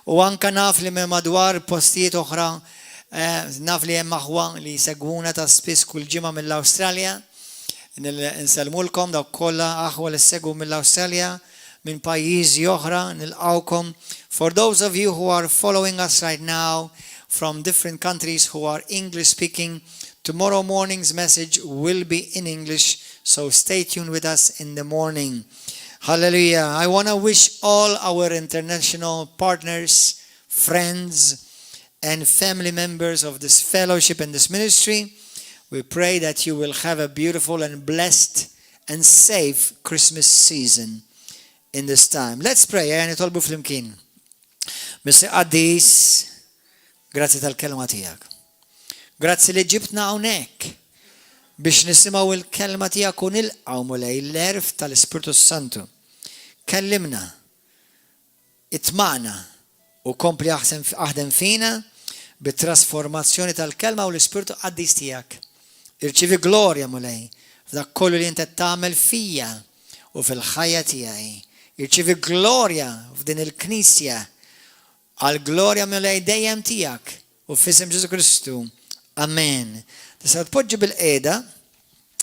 U anka naf li me madwar postijiet oħra, naf li hemm maħwa li segwuna ta' spiss kull ġimgħa mill-Awstralja. Nselmulkom dawk kollha aħwa li segwu mill-Awstralja minn pajjiżi oħra nilqawkom. For those of you who are following us right now from different countries who are English speaking, tomorrow morning's message will be in English, so stay tuned with us in the morning. Hallelujah. I want to wish all our international partners, friends, and family members of this fellowship and this ministry, we pray that you will have a beautiful and blessed and safe Christmas season in this time. Let's pray. Nitolbu flimkien. Mr. Addis, grazie tal-kelma tijak. Grazie li ġibtna hawnhekk biex nisimgħu il-kelma tiegħek u nilqgħu mulej l-erf tal-Ispiritu Santu. Kellimna, itmaqna u kompli aħdem fina bit-trasformazzjoni tal-kelma u l-Ispiritu Qaddis tiegħek. Irċivi glorja mulej f'dak kollu li inti tagħmel fija u fil-ħajja tiegħi. Irċivi glorja f'din il-Knisja għal glorja mulej dejjem tiegħek u f'isem Ġesu Kristu. Amen. Tista' tpoġġi bil-qiegħda,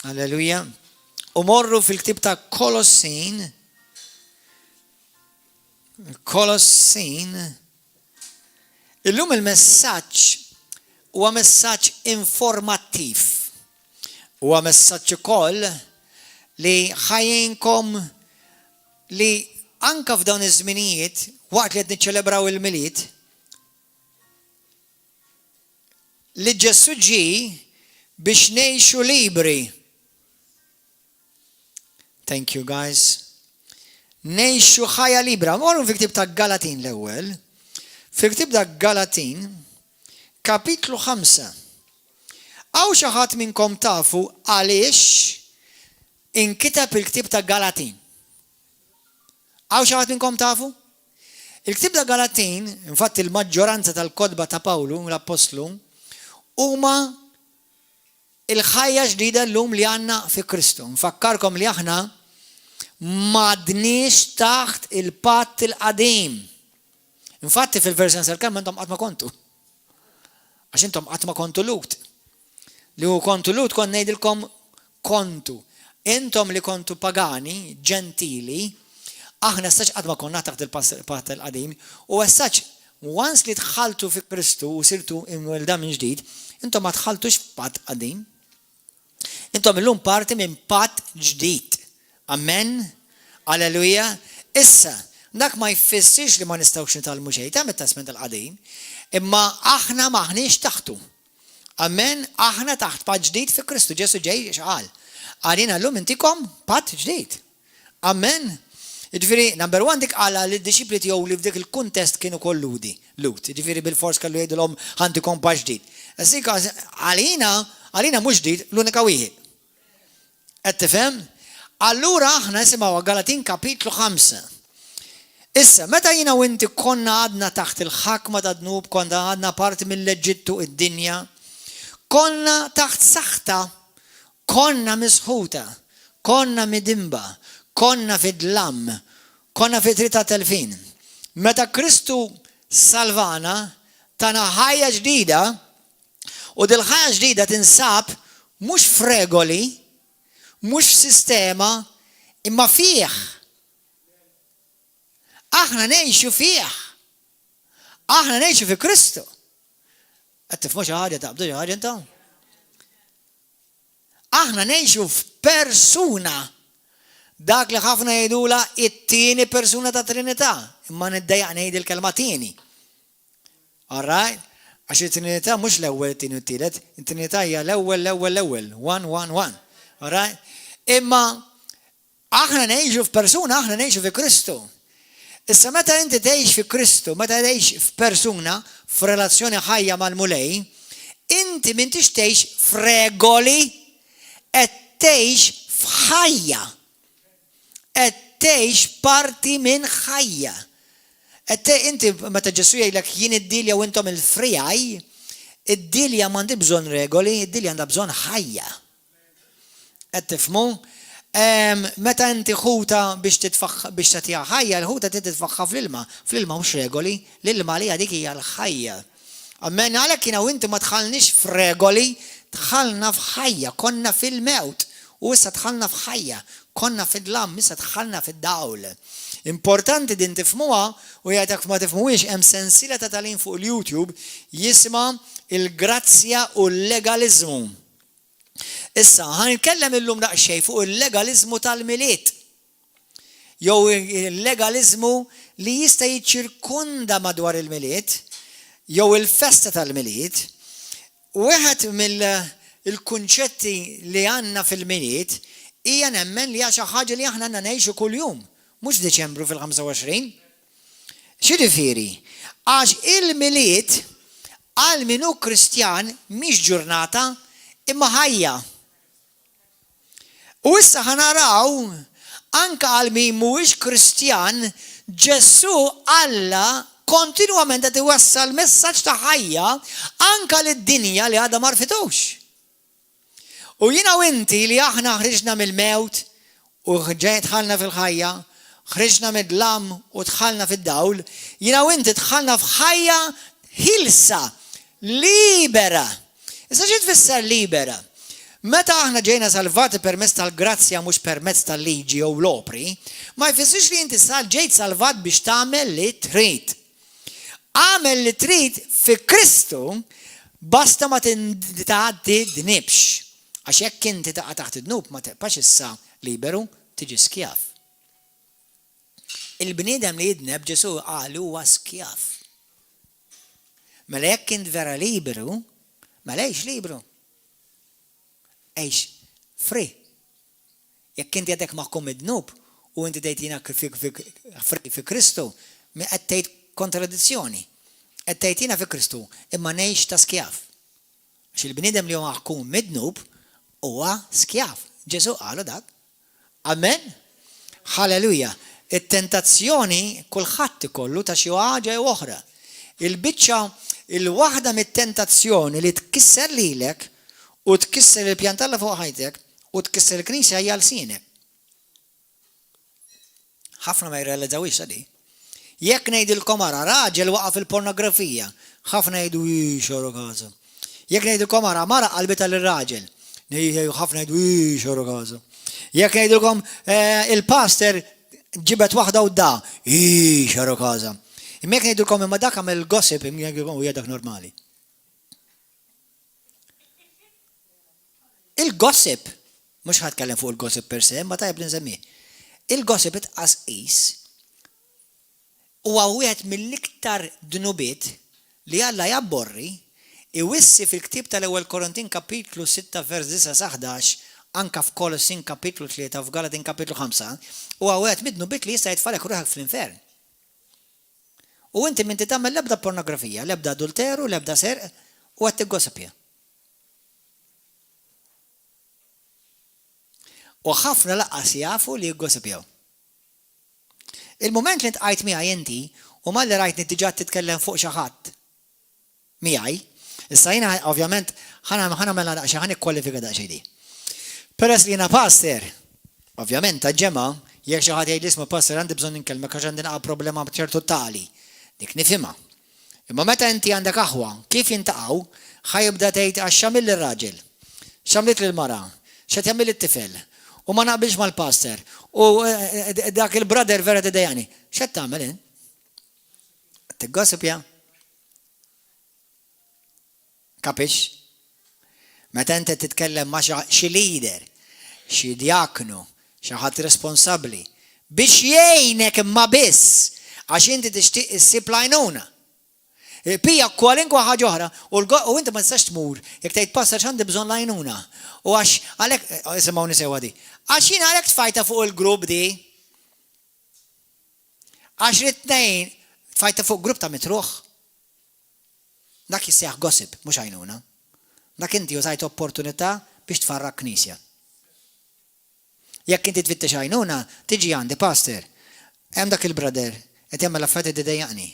alleluja, u morru fil-ktieb ta' Kolossin. Illum il-messaġġ huwa messaġġ informattiv. Huwa messaġġ ukoll li ħajjinkom li anke f'dawn iż-żminijiet waqt li qed niċċelebraw il-milied li Ġesu ġie biex ngħixu libri. Thank you guys. Ngħixu ħajja libra. Morru fil-ktieb ta' Galatin l-ewwel. Fil-ktieb ta' Galatin, kapitlu 5. Hawn xi ħadd minnkom tafu għaliex inkiteb il-ktieb ta' Galatin. Hawn xi ħadd minnkom tafu? Il-ktieb ta' Galatin, infatti il-maġġoranza tal-kodba ta' Pawlu, l-Apostlu, huma il-ħajja ġdida llum li għandna fi Kristu. Nfakkarkom li aħna m'għadniex taħt il-patt il-qadim. Infatti fil-verżjoni tal-kelma intom qatt ma kontu. Għax intom qatt ma kontu Lut. Li hu kontu Lut kont ngħidilkom kontu. Intom li kontu pagani, ġentili, aħna saċ qatt ma konna taħt il-patt il-qadim u għessaċ once li tħaltu fi Kristu u sirtu imwelda minn ġdid, intom ma tħaltux f'patt qadim. Intom illum parti minn patt ġdid. Amen. Alleluja. Issa, dak ma jfissirx li ma nistgħux nitalmu xejn ta' mit-testament tal-qadim, imma aħna maħniex taħtu. Amen. Aħna taħt patt ġdid fi Kristu. Ġesu ġej x'qal. Għalina llum intikom patt ġdid. Amen. Jiġifieri, number one dik qala li d-disċipli tiegħu li f'dik il-kuntest kienu kolludi. Lut. Jiġifieri bil-fors kellu jgħidulhom ħantikom patt ġdid. Issika għalina mhux ġdid l-unika wieħed. Qed tifhem? Allura aħna nisimgħu Galatin kapitlu 5. Issa, meta jiena u inti konna għadna taħt il-ħakma ta' dnub, konna għadna parti mill-Eġittu id-dinja, konna taħt saħta, konna misħuta, konna midimba, konna fid-lam, konna fit-trita telfin. Meta Kristu salvana, tana ħajja ġdida, u dil-ħajja ġdida tinsab mhux f'regoli, mhux f'sistema, imma fih. Aħna ngħixu fih. Aħna ngħixu fi Kristu. Qed tifhmu xi ħaġa taqbdu xi ħaġa intom? Aħna ngħixu f'persuna. Dak li ħafna jgħidula it-tieni persuna ta' Trinità, imma niddejjaq ngħid il-kelma tieni. All right? Għax it-Trinità mhux l-ewwel, it-tieni u t-tielet, it-Trinità hija l-ewwel. 1. All right? Imma aħna ngħixu f'persuna, aħna ngħixu fi Kristu. Issa meta inti tgħix fi Kristu, meta tgħix f'persuna, f'relazzjoni ħajja mal-mulej, inti m'intix tgħix f'regoli, qed tgħix f'ħajja. Qed tgħix parti minn ħajja. Inti meta Ġesu jgħidlek jien id-dilja u intom il-frijaj, id-dilja m'għandi bżonn regoli, id-dilja għandha bżonn ħajja. Qed tifhmu? Meta inti ħuta biex tagħtiha ħajja, l-ħuta titfaħħa fl-ilma. Fl-ilma mhux regoli, l-ilma li dik hija l-ħajja. Amen, għalhekk jiena u inti ma tħallniex f'regoli, tħallna f'ħajja, konna fil-mewt. U issa tħallna f'ħajja, konna fid-dlam, issa tħallna fid-dawl. Importanti din tifhmuha u jgħidek ma tifhmuhiex hemm sensiela ta' tagħlim fuq il-YouTube jisma' il-grazzja u l-legalizmu. Issa, ħanitkellem illum daqsxejn fuq il-legalizmu tal-miliet. Jew il-legalizmu li jista' jiċċirkunda madwar il-miliet, jew il-festa tal-miliet. Wieħed mill-kunċetti li għandna fil-miliet hija nemmen li hija xi ħaġa li aħna għandna ngħixu kuljum, mhux Deċembru fil-25. X'jiġifieri? Għax il-miliet għal min hu Kristjan mhix ġurnata imma ħajja. U issa ħanaraw anke għal min mhuwiex Kristjan, Ġesu Alla kontinwament qed iwassal messaġġ ta' ħajja anke lid-dinja li għadha ma rfitux. U jiena u inti li aħna ħriġna mill-mewt u dħalna fil-ħajja, ħriġna mid-dlam u dħalna fid-dawl, jiena u inti dħalna f'ħajja ħilsa, libera. Issa xi tfisser libera? Meta aħna ġejna salvati permezz tal-grazzja mhux permezz tal-liġi jew l-opri, ma jfissirx li inti ġejt salvat biex tagħmel li trid. Għamel li trid fi Kristu basta ma tintgħaddidnibx. Għax jekk inti taqa' taħt id-dnub ma tibqax issa liberu, tiġi skjaf. Il-bniedem li jidneb Ġesu qal huwa skjaf. Mela jekk int vera liberu, mela għejx libru. Għejx free. Jekk inti għadek maħkom id-dnub u inti dejtina fi Kristu, qed tgħid kontradizzjoni. Qed tgħidina fi Kristu, imma ngħix ta' skjaf. Għax il-bniedem li huwa maħkum mid-dnub huwa skjaf. Ġesu qalu dak. Amen? Halleluja. It-tentazzjoni kulħadd ikollu ta' xi ħaġa jew oħra. Il-biċċa il-waħda mit-tentazzjoni li tkisser lilek u tkisser il-pjantalla fuq ħajtek u tkisser il-knisja hija l-sinek. Ħafna ma jirrealizzawix di. Jekk ngħidilkom ara raġel waqa' fil-pornografija, ħafna jgħidu xoro każa. Jekk ngħidilkom ara mara qalbita lir-raġel, ħafna jgħidu xoro każa. Jekk ngħidilkom il-pastor ġibet waħda u da, xoro każa. Immek ngħidulkom imma dak għamel gossip u dak normali. Il-gossip, mhux ħadkellem fuq il-gossip per se, ma tajb li nsemmih. Il-gossip itqas qis huwa wieħed mill-iktar dnubiet li Alla jabborri iwissi fil-ktieb tal-ewwel Korintin kapitlu 6 vers 9 sa 11, anke f'Kolossin kapitlu 3 f'Galatin kapitlu 5, huwa wieħed mid-dnubiet li jista' jitfalek ruħek fl-infern. U inti minti tagħmel l-ebda pornografija, l-ebda adulteru, l-ebda serq u qed tiggosipja. U ħafna laqqas jafu li jgossipjaw. Il-moment li ntqajt miegħi inti u malli rajtni diġà titkellem fuq xi ħadd miegħi, issa jiena ovvjament ħanamel daqsxejn ħan ikkwalifika daqsxejn di. Peress li jiena pastor, ovvjament taġġema' jekk xi ħadd jgħid isma' pastor għandi bżonn inkellmek għax għandi naqa' problema b'ċertu tali. Dik nifhimha. Imma meta inti għandek aħwa, kif jintaqgħu, ħajibda tgħid għax x'għamil lir-raġel, x'għamlet lill-mara, x'qed jagħmel it-tifel, u ma naqbilx mal-pastor, u dak il-brother vera tidejjani. X'qed tagħmel in? Tiggossipja? Kapix? Meta inti titkellem ma' xi leader, xi djaknu, xi ħadd responsabbli biex jgħinek imma biss għax inti tixtieq issib lajnuna. Pija kwalinkwa ħaġa oħra u inti ma tistax tmur jekk tgħid pastor x'għandi bżonn lajnuna. U għax għalhekk isimgħuni sewwa di. Għax jien għalhekk tfajta fuq il-grupp di. Għax rid-tnejn tfajta fuq grupp ta' mitruħ. Dak jissejjaħ gossip, mhux għajnuna. Dak inti użajt opportunità biex tfarrak knisja. Jekk inti tfittex għajnuna, tiġi għandi pastor. Hemm dak il-brother qed jagħmel affarijiet idejjaqni.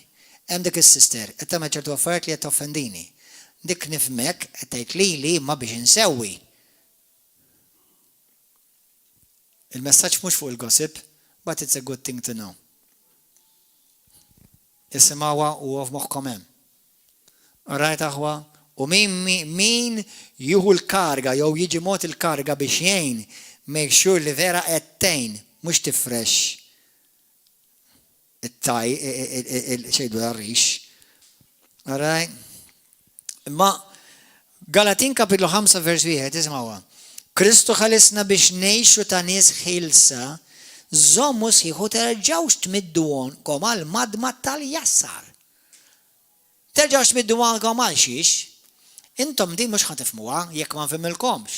Hemm dik is-sister qed tagħmel ċertu affarijiet li qed toffendini. Dik nifhmek qed tgħid lili imma biex insewwi. Il-messaġġ mhux fuq il-gossip, but it's a good thing to know. Isimgħuha u f'moħħkom hemm. Alright aħwa? U min jieħu l-karga jew jiġi mod il-karga biex jgħin make sure li vera qed tgħin mhux tifresh it-taj xejdu għarrix. Alright? Imma Galatin kapitlu 5 vers 1 isma'wa. Kristu ħalisna biex ngħixu ta' nies ħilsa, żommu sieħu terġgħux tmidduhom għal madma tal-jassar. Terġgħux tmidduhom għal xiex? Intom din mhux ħatifhmuha jekk ma nfhimilkomx.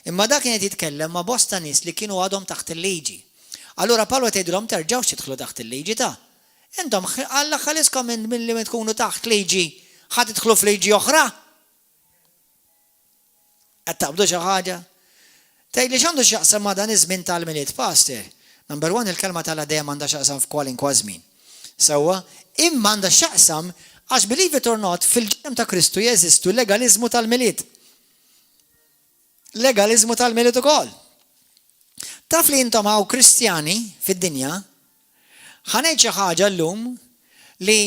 Imma dak kien qed jitkellem ma' bosta nies li kienu għadhom taħt il-liġi. Allura Pawlu tgħidilhom terġgħux tidħlu taħt il-liġi ta'. Intom Alla ħaliskom milli tkunu taħt liġi ħadd tidħlu f'liġi oħra? Qed taqbdu xi ħaġa? Tgħidli x'għandu x'jaqsam ma' dan iż-żmien tal-miliet, Pastor. Number 1 il-kelma tal-għadejja m'għandha x'jaqsam f'kwalinkwa żmien. Sewwa, imma għandha x'jaqsam għax believe it or not fil-ġem ta' Kristu jeżistu legalizmu tal-miliet. Legalizmu tal-miliet ukoll. Taf li intom hawn Kristjani fid-dinja ħanejt xi ħaġa llum li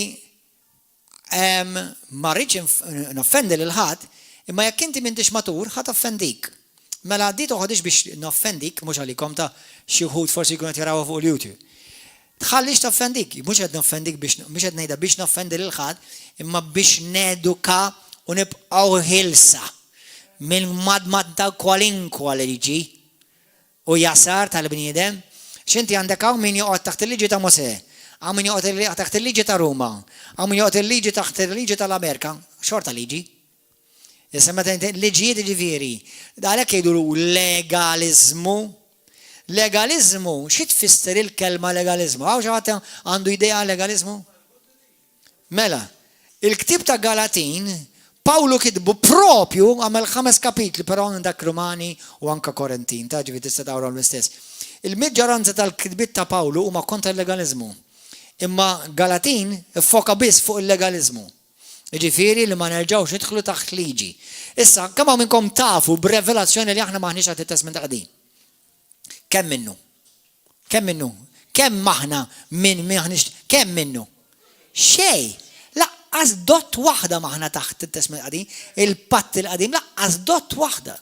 ma rridx noffendi lil ħadd, imma jekk inti m'intix matur ħadd offendik. Mela di toħodix biex noffendik, mhux għalikom ta' xi wħud forsi jkunu qed jarawha fuq il-YouTube. Tħallix toffendik, mhux qed noffendik biex mhux qed ngħidha biex noffendi lil ħadd, imma biex neduka u nibqgħu ħilsa mill-madma ta' kwalinkwa liġi u jasar tal-bniedem. X'inti għandek hawn min joqgħod taħt il-liġi ta' Mosè, hawn min joqgħod taħt il-liġi ta' Ruma, hawn min joqgħod il-liġi taħt il-liġi tal-Amerika, xorta liġi. Jisemma liġijiet ġifieri. Għalhekk jgħidu legalizmu. Legalizmu, xi tfisser il-kelma legalizmu? Hawn xi ħadd għandu idea legalizmu? Mela, il-ktieb ta' Galatin Pawlu kitbu propju għamel 5 kapitli, però dak Rumani u anka Korintin, ta' ġifieri tista' taqra l-istess. Il-maġġoranza tal-kitbiet ta' Pawlu huma kontra il-legalizmu. Imma Galatin iffoka biss fuq il-legalizmu. Ġifieri li ma nerġgħux nidħlu taħt liġi. Issa, kemm minnkom tafu b'revelazzjoni li aħna maħniex għat it-testament qdim. Kemm minnu? Kemm minnu? Kemm aħna minn maħniex kemm minnu? Xej, laqqas dott waħda maħna taħt it-testament qdim, il-patt il-qadim laqqas dott waħda.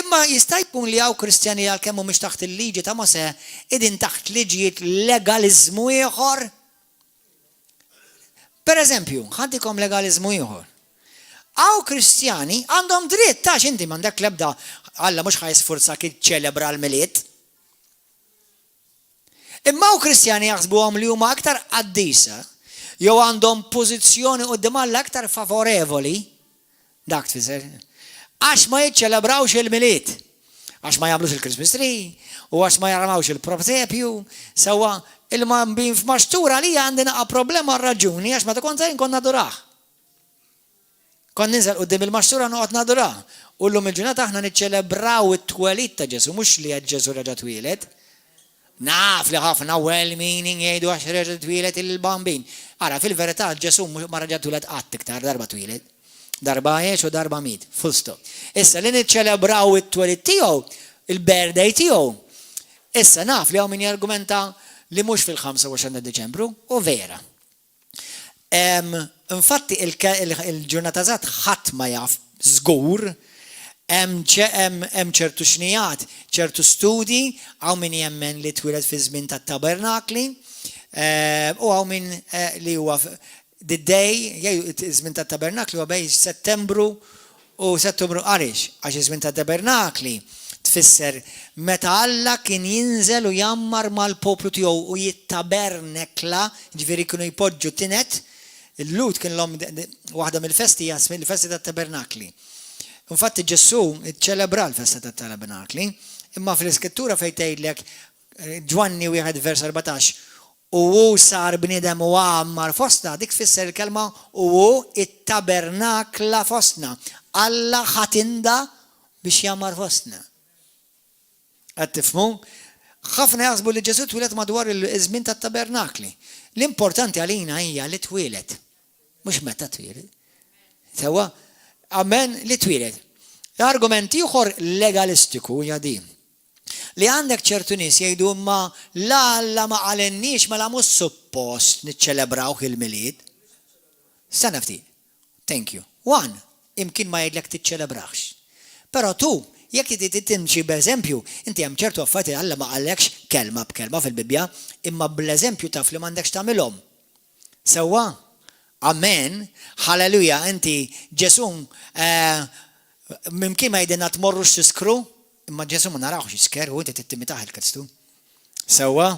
Imma jista' jkun li hawn Kristjani għalkemm mhumiex taħt il-liġi ta' Mosè qegħdin taħt liġijiet legalizmu ieħor. Per eżempju, ħaddikom legalizmu ieħor. Hawn Kristjani għandhom dritt ta' x'inti m'għandek l-ebda Alla mhux ħajsfurzak iċċelebra l-miliet. Imma hawn Kristjani jaħsbuhom li huma aktar qaddisa jew għandhom pożizzjoni quddiem Alla aktar favorevoli dak tfisser. Għax ma jiċċelebrawx il-miliet. Għax ma jagħmlux il-Christmas tree u għax ma jaramawx il-prosepju, sewwa il-mambin f'maxtura li għandina problema raġuni għax ma ta' kontajn konna duraħ. Kon ninżel qudiem il-maxtura noqgħod nadurah. U llum il-ġurnata aħna niċċelebraw it-twelid ta' Ġesu, mhux li qed Ġesu reġa' twieled. Naf li ħafna well-meaning jgħidu għax reġa' twieled il-bambin. Ara fil-verità Ġesu ma reġa' twieled qatt iktar darba twieled. Darba għex u darba miet, full stop. Issa li niċċelebraw it-twelid tiegħu, il-birthday tiegħu. Issa naf li hawn min jargumenta li mhux fil-25 Deċembru u vera. Infatti il-ġurnata żgħat ħadd ma jaf żgur hemm ċertu xnijat, ċertu studi hawn min jemmen li twieled fi żmien tat-tabernakli u hawn min li huwa the day żmien tat-tabernakli huwa bejn Settembru u Settembru għaliex għax iż-żmien tat-tabernakli tfisser meta Alla kien jinżel u jammar mal-poplu tiegħu u jittabernekla, ġifieri kienu jpoġġu tinet. Il-lut kien l-om waħda mill-festi jasmi il-festi tat-tabernakli. Infatti Ġesu iċċelebra l-festa tat-tabernakli, imma fl-iskrittura fejn tgħidlek Ġwanni 1 vers 14 u sar bniedem u għammar fostna, dik tfisser il-kelma u it-tabernakla fostna. Alla ħatinda biex jammar fostna. Qed tifhmu? Ħafna jaħsbu li Ġesu twieled madwar il-żmien tat-tabernakli. L-importanti għalina hija li twieled, mhux meta twieled. Sewwa, amen li twieled. L-argument ieħor legalistiku hija din. li għandek ċertu nies jgħidu ma la ma qalenniex ma mhux suppost niċċelebrawh il-milied. Sena ftit. Thank you. One, imkien ma jgħidlek tiċċelebraħx. Però tu, jekk timxi b'eżempju, inti hemm ċertu affarijiet Alla ma qallekx kelma b'kelma fil-Bibbja, imma bl-eżempju taf li m'għandekx tagħmilhom. Sewwa? Amen. Halleluja, inti Ġesu mimkien ma jgħidilna tmorrux tiskru, imma Ġesu ma narawx jisker u inti tittimitaħ il-Kristu. Sewwa?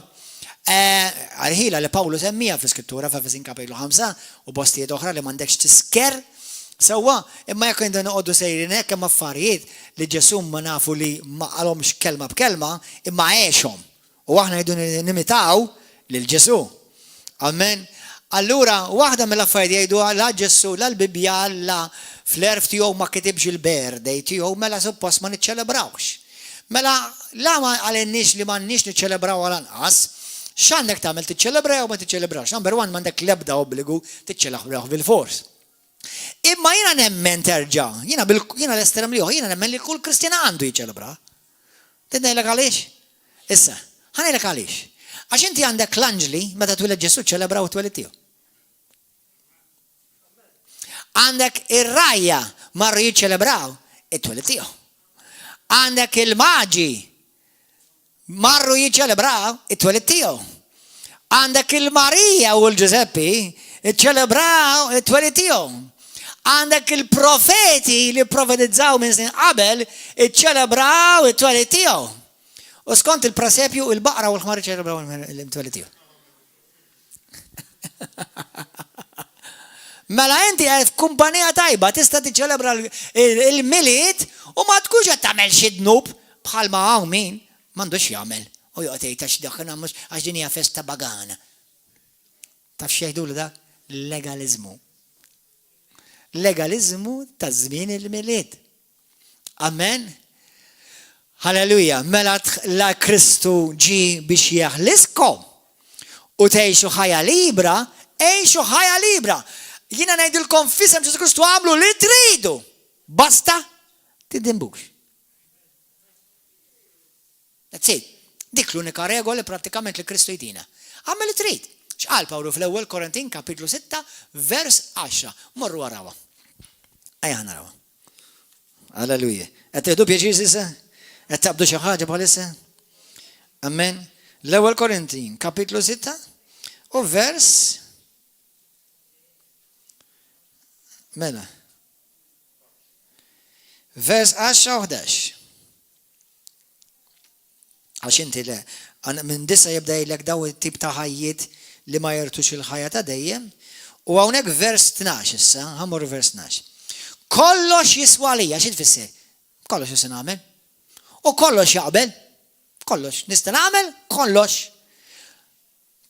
Għal-ħila li Pawlu semmija fl-Skrittura f'Efesin kapitlu 5 u postijiet oħra li m'għandekx tisker. Sewwa, imma jekk indu noqogħdu sejrin hekk hemm affarijiet li Ġesu ma nafu li ma qalhomx kelma b'kelma imma għexhom. U aħna jdu nimitaw lil Ġesu. Amen. Allura, waħda mill-affarijiet jgħidu la Ġesu la l-Bibbja la fl-erf tiegħu ma kitibx il-birthday tiegħu mela suppost ma niċċelebrawx. Mela la ma għalenniex li m'għandniex niċċelebraw għal anqas, x'għandek tagħmel tiċċelebra jew ma tiċċelebrawx. Number one m'għandek l-ebda obbligu tiċċelebrawh bil-fors. Imma jiena nemmen terġa', jiena l-estrem liħu, jiena nemmen li kull Kristjana għandu jiċċelebra. Tidnejlek għaliex? Issa, ħanejlek għaliex. Għax inti għandek l-anġli meta tweled Ġesu ċċelebraw it-twelid tiegħu. Għandek ir-rajja marru jiċċelebraw it-twelid tiegħu. Għandek il-maġi marru jiċċelebraw it-twelid tiegħu. Għandek il-Marija u l-Ġuseppi iċċelebraw it-twelid tiegħu. Għandek il-profeti li profetizzaw minn snin qabel iċċelebraw it-twelid tiegħu. U skont il-prasepju il-baqra u l-ħmar iċċelebraw it-twelid tiegħu. Mela inti f'kumpanija tajba tista' tiċċelebra il-milied u ma tkunx qed tagħmel xi dnub bħalma hawn min m'għandux jagħmel. U joqgħod jgħid għax daħħilna mhux għax din hija festa pagana. Taf x'jgħidulu dak? Legalizmu. Legalizmu ta' żmien il-milied. Amen. Halleluja. Mela la Kristu ġi biex jaħliskom u tgħixu ħajja libra, għejxu ħajja libra. Jiena ngħidilkom f'isem Ġesu Kristu għamlu li tridu. Basta tiddinbux. That's it. Dik l-unika regola prattikament li Kristu jtina. Għamel li trid. X'qal Pawlu fl-ewwel Korintin kapitlu 6 vers 10. Morru warawa. Ejja narawa. Alleluja. Qed tieħdu pjaċir issa? Qed tabdu xi ħaġa bħalissa? Amen. L-ewwel Korintin kapitlu 6 u vers mela. Vers 10 u 11. Għax inti le, minn disa jibda jgħidlek daw it-tip ta' ħajjiet li ma jirtux il-ħajja ta' dejjem. U hawnhekk vers 12 issa, ħammur vers 12. Kollox jiswa lija, xi tfisser? Kollox jista' nagħmel. U kollox jaqbel. Kollox. Nista' nagħmel kollox.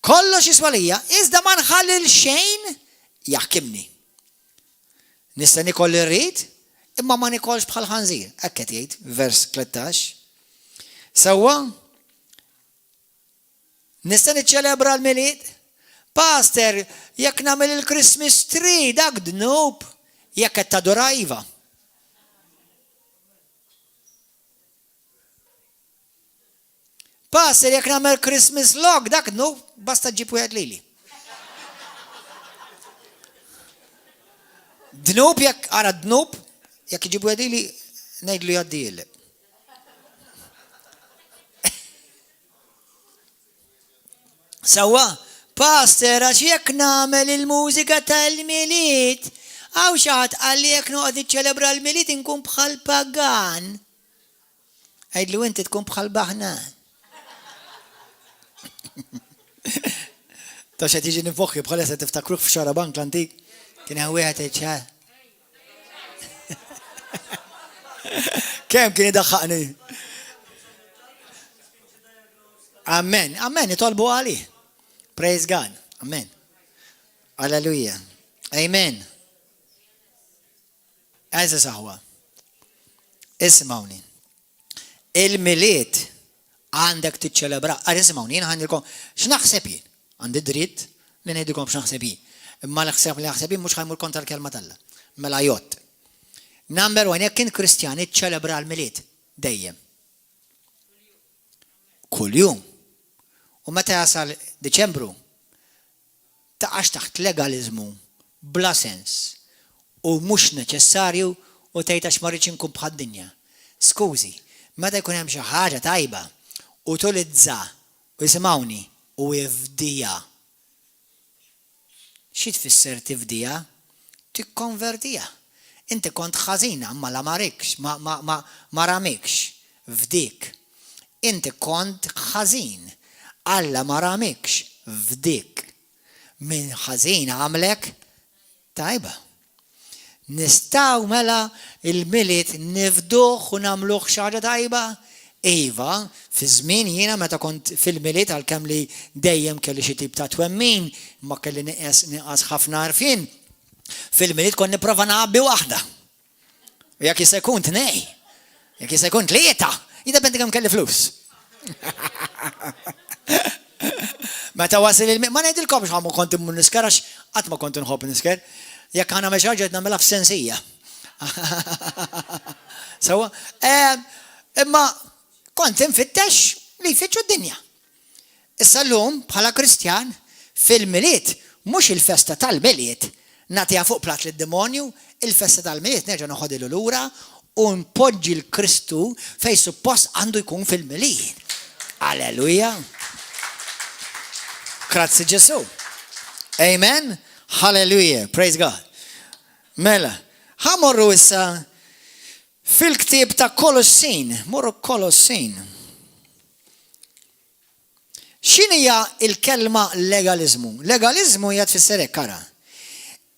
Kollox jiswa lija, iżda ma nħallil xejn jaħkimni. Nista' nikol irrid, imma ma nikolx bħal ħanżir. Hekk qed jgħid, vers 13. Sewwa? Nista' niċċelebra l-milied? Pastor, jekk nagħmel il-Christmas tree dak dnub, jekk qed tadura iva. Pastor, jekk nagħmel Christmas log dak dnub, basta ġib wieħed lili. Dnub jekk ara dnub, jekk iġibu wieħed lili ngħidlu jgħaddili. Sewwa, pastor, għax jekk nagħmel il-mużika tal-milied, għaw xi ħadd qal li jekk noqgħod niċċelebra l-milied inkun bħal pagan. Għidlu inti tkun bħal baħnan. Ta' xed jiġi nifoħħi bħalissa tiftakruh f'Xarabank l-antik. Kien hemm wieħed iċċal. Kemm kien idaħħaqni. Amen. Amen, itolbu għalih. Praise God. Amen. Alleluja. Amen. Għajza saħwa. Ismawni. Il-miliet għandek tiċċelebra. Ismawni, jien għandilkom x'naħseb jien. Għandi dritt li ngħidilkom x'naħseb jien. Imma l-ħseb li ħseb jien mhux ħajmur kontra l-kelma talla. Mela jott. Number 1, jekk kien Kristjan iċċelebra l-miliet dejjem. kuljum. U meta jasal Deċembru, taqax taħt legalizmu bla sens u mhux neċessarju u tgħid ma rridx inkun bħad-dinja. Skużi, meta jkun hemm xi ħaġa tajba u tulizza u jisimgħuni u jifdija. Xi tfisser tifdija? Tikkonvertija. Inti kont ħażina ma marikx, ma ramikx f'dik. Inti kont ħażin, Alla ma ramikx f'dik. Min ħażin għamlek tajba. Nistgħu mela il-miliet nifduh u nagħmluh xi ħaġa tajba? Iva, fi żmien jiena meta kont fil-miliet għalkemm li dejjem kelli xi tip ta' twemmin, ma kelli nieqas ħafna għarfien. Fil-miliet kont nipprova naqabbi waħda. U jekk jista' jkun tnej, jekk jista' jkun tlieta, jiddependi kemm kelli flus. Meta wasil ma ngħidilkomx ħamu kont immur nisker għax qatt ma kont inħobb nisker. Jekk ħana mex ħaġa nagħmilha f'sensija. Sewwa, imma kont infittex li jfittxu d-dinja. Issa llum bħala Kristjan fil-miliet mhux il-festa tal-miliet nagħtiha fuq plat lid-demonju, il-festa tal-miliet nerġa' noħodilhu lura u npoġġi l-Kristu fejn suppost għandu jkun fil-miliet. Alleluja. Grazzi Ġesu. Amen. Hallelujah. Praise God. Mela, ħamorru issa fil-ktib ta' Kolossin. Morru Kolossin. X'inhija il-kelma legalizmu? Legalizmu hija tfisser hekk ara.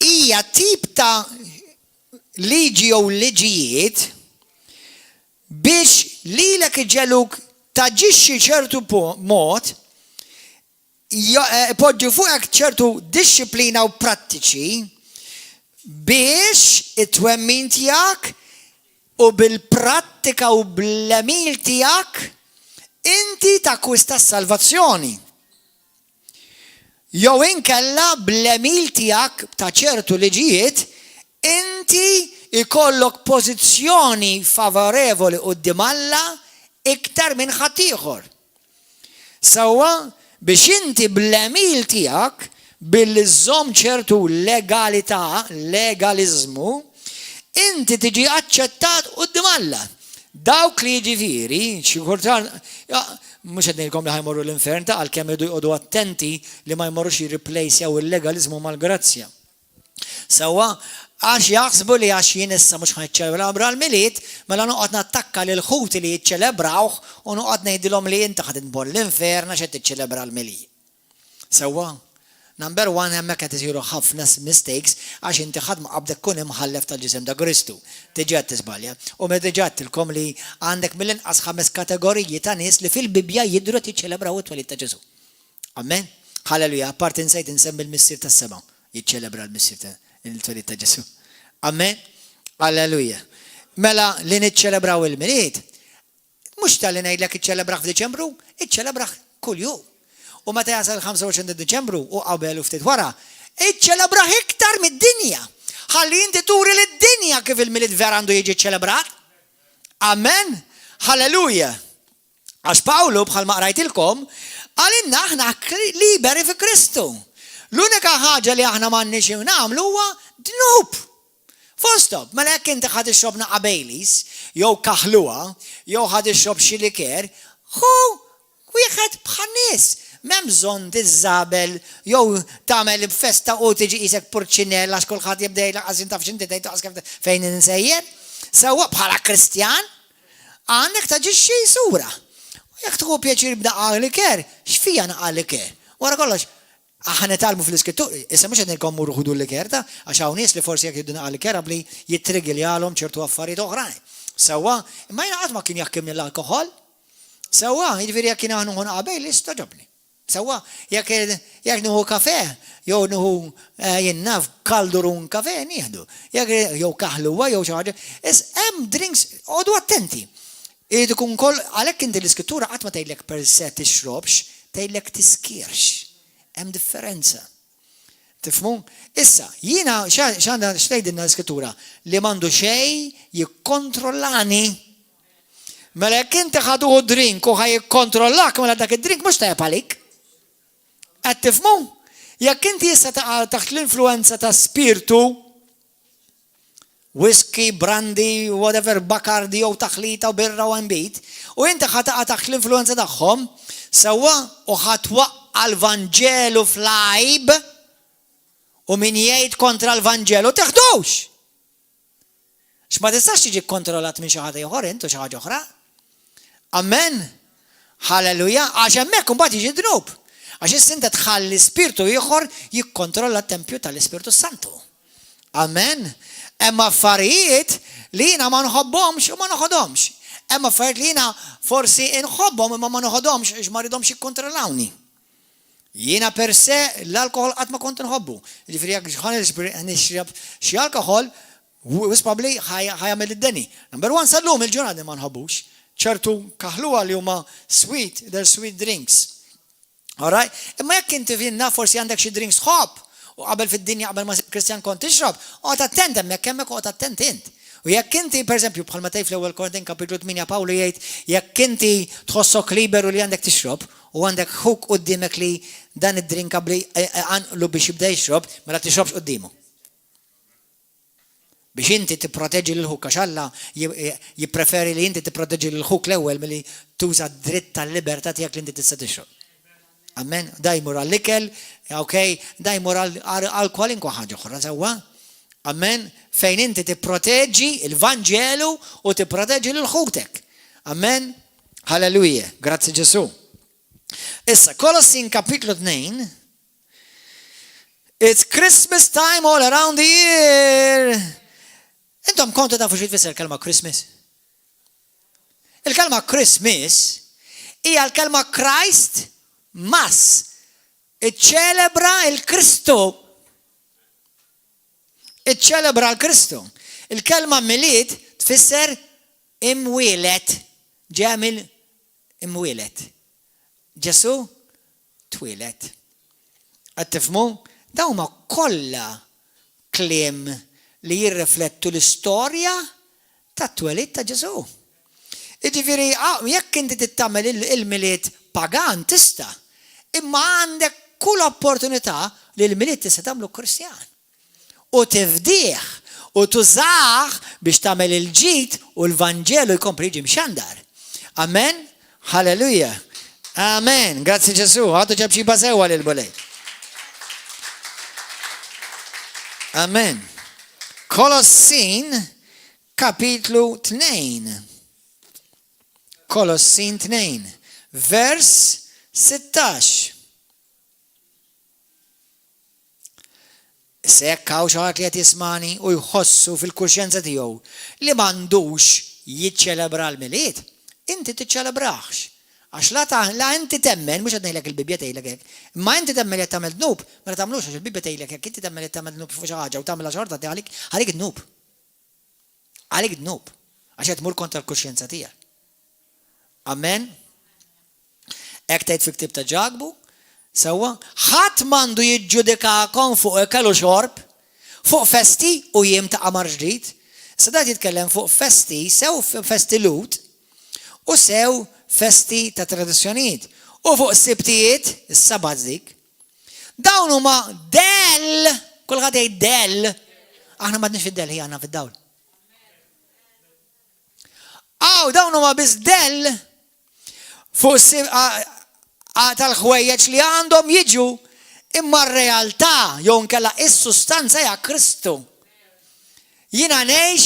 Hija tip ta' liġi jew liġijiet biex lilek iġeluk taġixxi ċertu mod poġġu fuqek ċertu disċiplina u prattiċi biex it-twemmin tiegħek u bil-prattika u bl-emil tiegħek inti takkwista s-salvazzjoni. Jew inkella bl-emil tiegħek ta' ċertu liġijiet inti ikollok pożizzjoni favorevoli quddiem Alla iktar minn ħadd ieħor. Sewwa biex inti bl-emil tiegħek bil-żomm ċertu legalizmu, inti tiġi aċċettat quddiem Alla. Dawk li jiġifieri xi kultant mhux qed ngħidilkom li ħajmorru l-infern ta' għalkemm idu jqogħdu attenti li ma jmorrux jirriplejsjaw il-legalizmu mal-grazzja. Sewwa għax jaħsbu li għax jien issa mhux ħaniċċelebra l-miliet, mela noqgħod nattakka lil ħuti li jiċċelebrawh u noqgħod ngħidilhom li inti ħad inbor l-infern għax qed tiċċelebra l-miliet. Sewwa, number one hemmhekk qed isiru ħafna mistakes għax inti ħadd ma qabdek tkun imħallef tal-ġisem ta' Kristu. Diġà tisbalja. U ma diġà tilkom li għandek mill-inqas 5 kategoriji ta' nies li fil-Bibja jidhru tiċċelebraw it-twelid ta' Ġesu. Amen. Halleluja, apart insejt insemmi l-missier tas-seba' jiċċelebra l-missier ta' il-twelid ta' Ġesu. Amen. Alleluja. Mela li niċċelebraw il-miliet, mhux tal-li ngħidlek iċċelebraħ f'Diċembru, iċċelebraħ kuljum. U meta jasal 25 Diċembru u qabel u ftit wara, iċċelebraħ iktar mid-dinja. Ħalli inti turi lid-dinja kif il-miliet vera għandu jiġi ċċelebrat. Amen. Halleluja. Għax Pawlu bħalma qrajtilkom għalinna aħna liberi fi Kristu. L-unika ħaġa li aħna m'għandniex nagħmlu huwa dnub. Fostop, mela jekk inti ħad ixrob naqa' Baileys, jew kaħluha, jew ħad ixrob xi liker, wieħed bħal nies. M'hemm bżonn tiżżabel jew tagħmel festa u tiġi qisek purċinell għax kulħadd jibda jlaqas taf x'inti tgħid fejn insejjer. Sewwa bħala Kristjan għandek taġixxi sura. Jekk tieħu pjaċir b'naqqa liker, x'fija naqqa liker? Wara kollox, aħna talmu fl-iskrittur, issa mhux qed nilkom murru ħudu l-liker għax hawn nies li forsi jekk jiddu naqqa liker bli jittrigiljalhom ċertu affarijiet oħrajn. Sewwa, imma jiena qatt ma kien jaħkimni l-alkoħol. Sewwa, jiġifieri jekk kien aħna naqqa Baileys toġobni. Sewwa, jekk nieħu kafè, jew nieħu jinnaf kaldurun kafè nieħdu. Jew kaħluwa jew xi ħaġa. Hemm drinks, għodu attenti. Irid ikun koll għalhekk inti l-iskrittura qatt ma tgħidlek per se tixrobx, tgħidlek tiskirx. Hemm differenza. Tifhmu? Issa, jiena x'tgħidilna l-iskrittura li m'għandu xejn jikkontrollani Mela jekk inti ħaduħu drink u ħajikkontrollak mela dak id-drink mhux tajjeb għalik. Qed tifhmu? Jekk inti issa taħt l-influenza ta' spirtu, whisky, brandy, whatever, bakardi jew taħlita u birra u mbit, u inti ħataqa' taħt l-influenza tagħhom, sewwa u ħatwaqqa l-Vanġelu fl-għajb u min jgħid kontra l-Vanġelu teħdux. X'ma tistax tiġi kontrollat minn xi ħadd ieħor int u xi ħaġa oħra. Amen. Halleluja, għax hemmhekk imbagħad jiġi dnub. Għax issa tħalli spirtu ieħor jikkontrolla t-tempju tal-Ispirtu Santu. Amen. Hemm affarijiet li jiena ma nħobbhomx u ma noħodhomx. Hemm affarijiet li jiena forsi inħobbhom imma ma noħodhomx għax ma rridhomx jikkontrollawni. Jiena per se l-alkohol qatt ma kont inħobbu. Jiġifieri jekk nixrab xi alkohol, wisbabli ħajamel id-deni. Number one, sallum il-ġurnata ma nħobbux. ċertu kaħluwa li huma sweet, they're sweet drinks. Alright? Imma jekk inti finna forsi għandek xi drinks ħobb u qabel fid-dinja qabel ma Kristjan kont tixrob, qgħod attent hemmhekk qgħod attent int. U jekk inti pereżempju bħalma tgħid fl-ewwel Korintin kapitlu 8 Pawlu jgħid jekk inti tħossok liberu li għandek tixrob u għandek ħuk quddiemek li dan id-drink qabli għanqlu biex jibda jixrob, mela tixrobx qudiemu. Biex inti tipproteġġi l-ħuk għax Alla jippreferi li inti tipproteġġi l-ħuk l-ewwel milli tuża d-dritt tal-libertà tiegħek li inti tista' tixrob. Amen. Da jmur għall-ikel, okay, da jmur għal kwalinkwa ħaġa oħra sewwa. Amen. Fejn inti tipproteġġi il-Vanġelu u tipproteġġi l-ħutek. Amen. Halleluja. Grazzi Ġesu. Issa, Kolossin kapitlu 2. It's Christmas time all around the year. Intom kontu tafu xi tfisser il-kelma Christmas? Il-kelma Christmas hija l-kelma Christ Mass. Iċċelebra il-Kristu. Iċċelebra l-Kristu. Il-kelma miliet tfisser imwielet. Ġemil imwielet. Ġesu twilet. Qed tifhmu? Dawn huma kollha kliem li jirriflettu l-istorja tat-twelid ta' Ġesu. Jiġifieri jekk inti tittamel il-miliet pagan tista', imma għandek kull opportunità li l-miliet tista' tagħmlu Kristjan. U tifdih u tużah biex tagħmel il-ġid u l-Vanġelu jkompli jiġi mxandar. Amen? Halleluja. Amen. Grazzi Ġesu. Għadu ġab xi bażewwa lil bulej. Amen. Kolossin kapitlu 2. Kolossin 2. Vers 16. Sekkaw xaħat li għat jismani u jħossu fil-kuxjenza tiegħu li m'għandux jiċċelebra l-miliet, inti tiċċelebraħx. Għax la inti temmen, mux għadnejlek il-Bibja tejlek hekk, ma inti temmen li tagħmel dnub, ma tagħmlux għax il-Bibja tejlek hekk, inti temmen li tagħmel dnub fuq xi ħaġa u tagħmel xorta għalik dnub. Għalik dnub. Għax qed tmur kontra l-kuxjenza tiegħek. Amen. Hekk tgħid fi ktieb ta' Ġagbu, sewwa, ħadd m'għandu jiġġudikakom fuq ikel u xorb, fuq festi u jiem ta' qamar ġdid. Issa dak jitkellem fuq festi, sew festi Lut u sew festi ta' tradizzjonijiet. U fuq sibtijiet, is-sabat dik. Dawn huma del, kulħadd jgħid del. Aħna m'għadniex fid-del, ħi għandna fid-dawl. Dawn huma biss del fuq tal-ħwejjeġ li għandhom jiġu imma r-realtà jew nkella is-sustanza hija Kristu. Jiena ngħix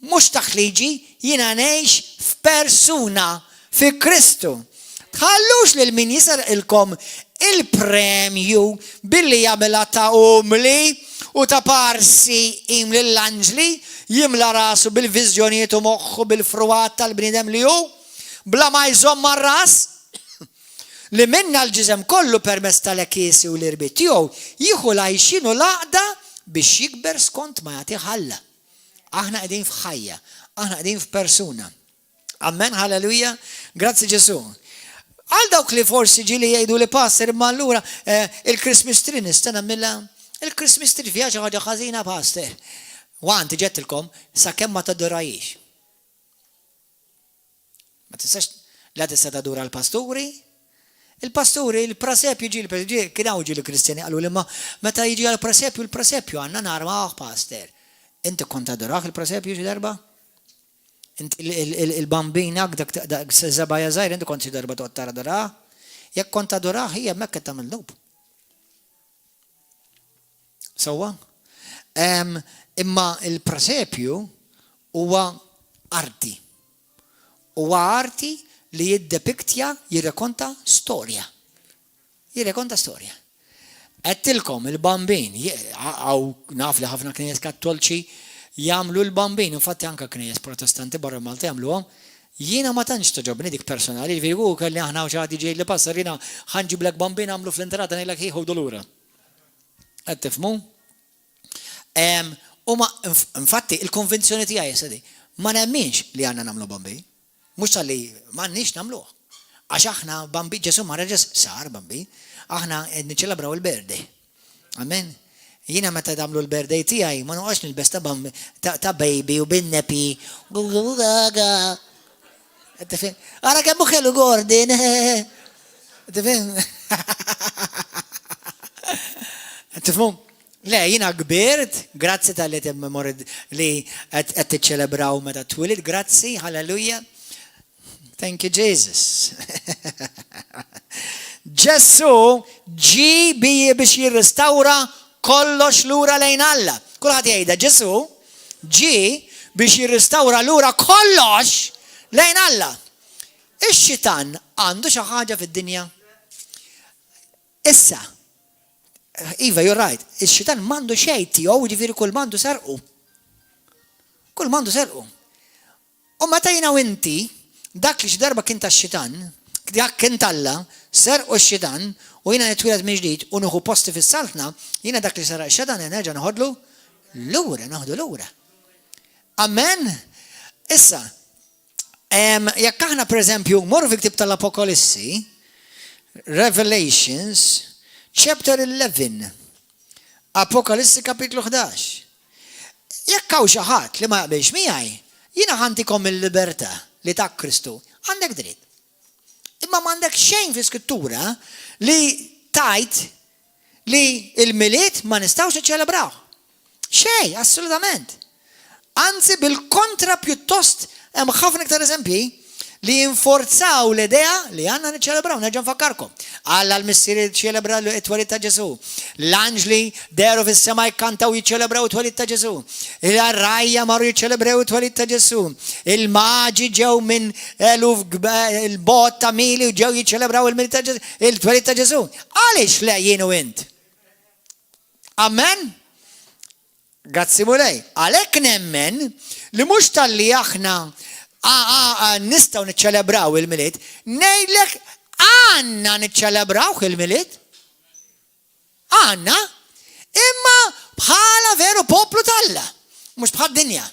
mhux taħliġi, jiena ngħix f'persuna fi Kristu. Tħallux lil min jisarqilkom il-premju billi jagħmilha ta' umli u ta' parsi imli l-anġli jimla rasu bil-viżjonijiet u moħħu bil-fruat tal-bniedem li hu bla ma jżomm mar-ras li minna l-ġizem kollu permess tal-ekisi u l-irbit tiegħu jieħu lajxin u laqda biex jikber skont ma jagħti ħalla. Aħna qegħdin f'ħajja, aħna qegħdin f'persuna. Amen, halleluja, grazzi Ġesu. Għal dawk li forsi ġili jgħidu li passer imma allura il-Christmas tree nista' nagħmilha. Il-Christmas tree fiha xi ħaġa ħażina passer. Għanti ġettilkom sakemm ma tadorajiex. Ma tistax la tista' tadur għall-pasturi. Il-pasturi, il-prasepju ġi kienaw ġi l-Kristjani għallu li meta jiġi għal-prasepju, il-prasepju għanna narmaħ paster. Inti kont adoraħ il-prasepju ġi darba? Il-bambina dak zabaja zaħir, inti kont ġi darba toqtar adoraħ? Jek kont adoraħ, hija mekket tamil nub. Sawa? Imma il-prasepju huwa arti. Huwa arti li jiddepiktja jirrekonta storja. Jirrekonta storja. Għettilkom il-bambin, għaw naf li ħafna knijes kattolċi jamlu l-bambin, infatti anka knijes protestanti barra Malta jamlu għom, jiena ma tantx toġobni dik personali, il-virgu kelli aħna uċati ġej li passar, jiena ħanġiblek bambin għamlu fl-interata nejlek ħiħu dolura. Għettifmu? Ma infatti il-konvenzjoni tijaj jesedi, ma nemminx li għanna namlu bambin. Mux tal-li ma nix namluħ. Għax aħna bambi, ġesu marra sar bambi, aħna niċċelebraw il-birthday. Amen. Jina meta damlu l-birthday tijaj, ma nuqax nil-best ta' baby u bin-nepi. Għara kemmu kellu Gordon. Tifmu? Le, jina gbirt, grazzi tal-li temmemorid li għed t-ċelebraw meta twilid, grazzi, halleluja. Thank you, Jesus. Ġesu ġi biex jirrestawra kollox lura lejn Alla. Kulħadd jgħidha Ġesu ġi biex jirrestawra lura kollox lejn Alla. Ix-xitan għandu xi ħaġa fid-dinja. Issa, Iva, you're right, ix-xitan m'għandu xejn tiegħu, ġifieri kull m'għandu serqu. Kull m'għandu serqu. U meta jiena u inti dak li x'darba kien tax-xitan, dak kien Alla, serqu x-xitan u jiena nitwieled minn ġdid u nieħu posti fis-saltna, jiena dak li saraq x-xitan nerġa' noħodlu naħdu lura. Amen. Issa, jekk aħna pereżempju morru fil-ktieb tal-Apokalissi, Revelations, chapter 11, Apokalissi kapitlu 11. Jekk hawn xi ħadd li ma jaqbilx miegħi, jiena ħantikom il-libertà li ta' Kristu, għandek dritt. Imma m'għandek xejn fi skrittura li tajt li il-miliet ma nistgħux niċċelebraw. Xejn, assolutament. Anzi bil-kontra pjuttost hemm ħafna iktar eżempji li jinforzaw l-idea li għandna niċċelebraw, nerġa' nfakkarkom. Alla l-missieri ċelebra t-twelid ta' Ġesu. L-anġli deru fis-sema jkantaw jiċċelebraw it-twelid ta' Ġesu. Il-arrajja marru jiċċelebraw it-twelid ta' Ġesu. Il-maġi ġew minn eluf il-bot ta' mili u ġew jiċċelebraw il-twelid ta' Ġesu. Għaliex le jien u int? Amen? Grazzi mulej. Għalhekk nemmen li mhux tal-li aħna nistaw niċċelebraw il-miliet, ngħidlek għandna niċċelebraw il-miliet. Għandna, imma bħala veru poplu tal-Alla, mhux bħal dinja.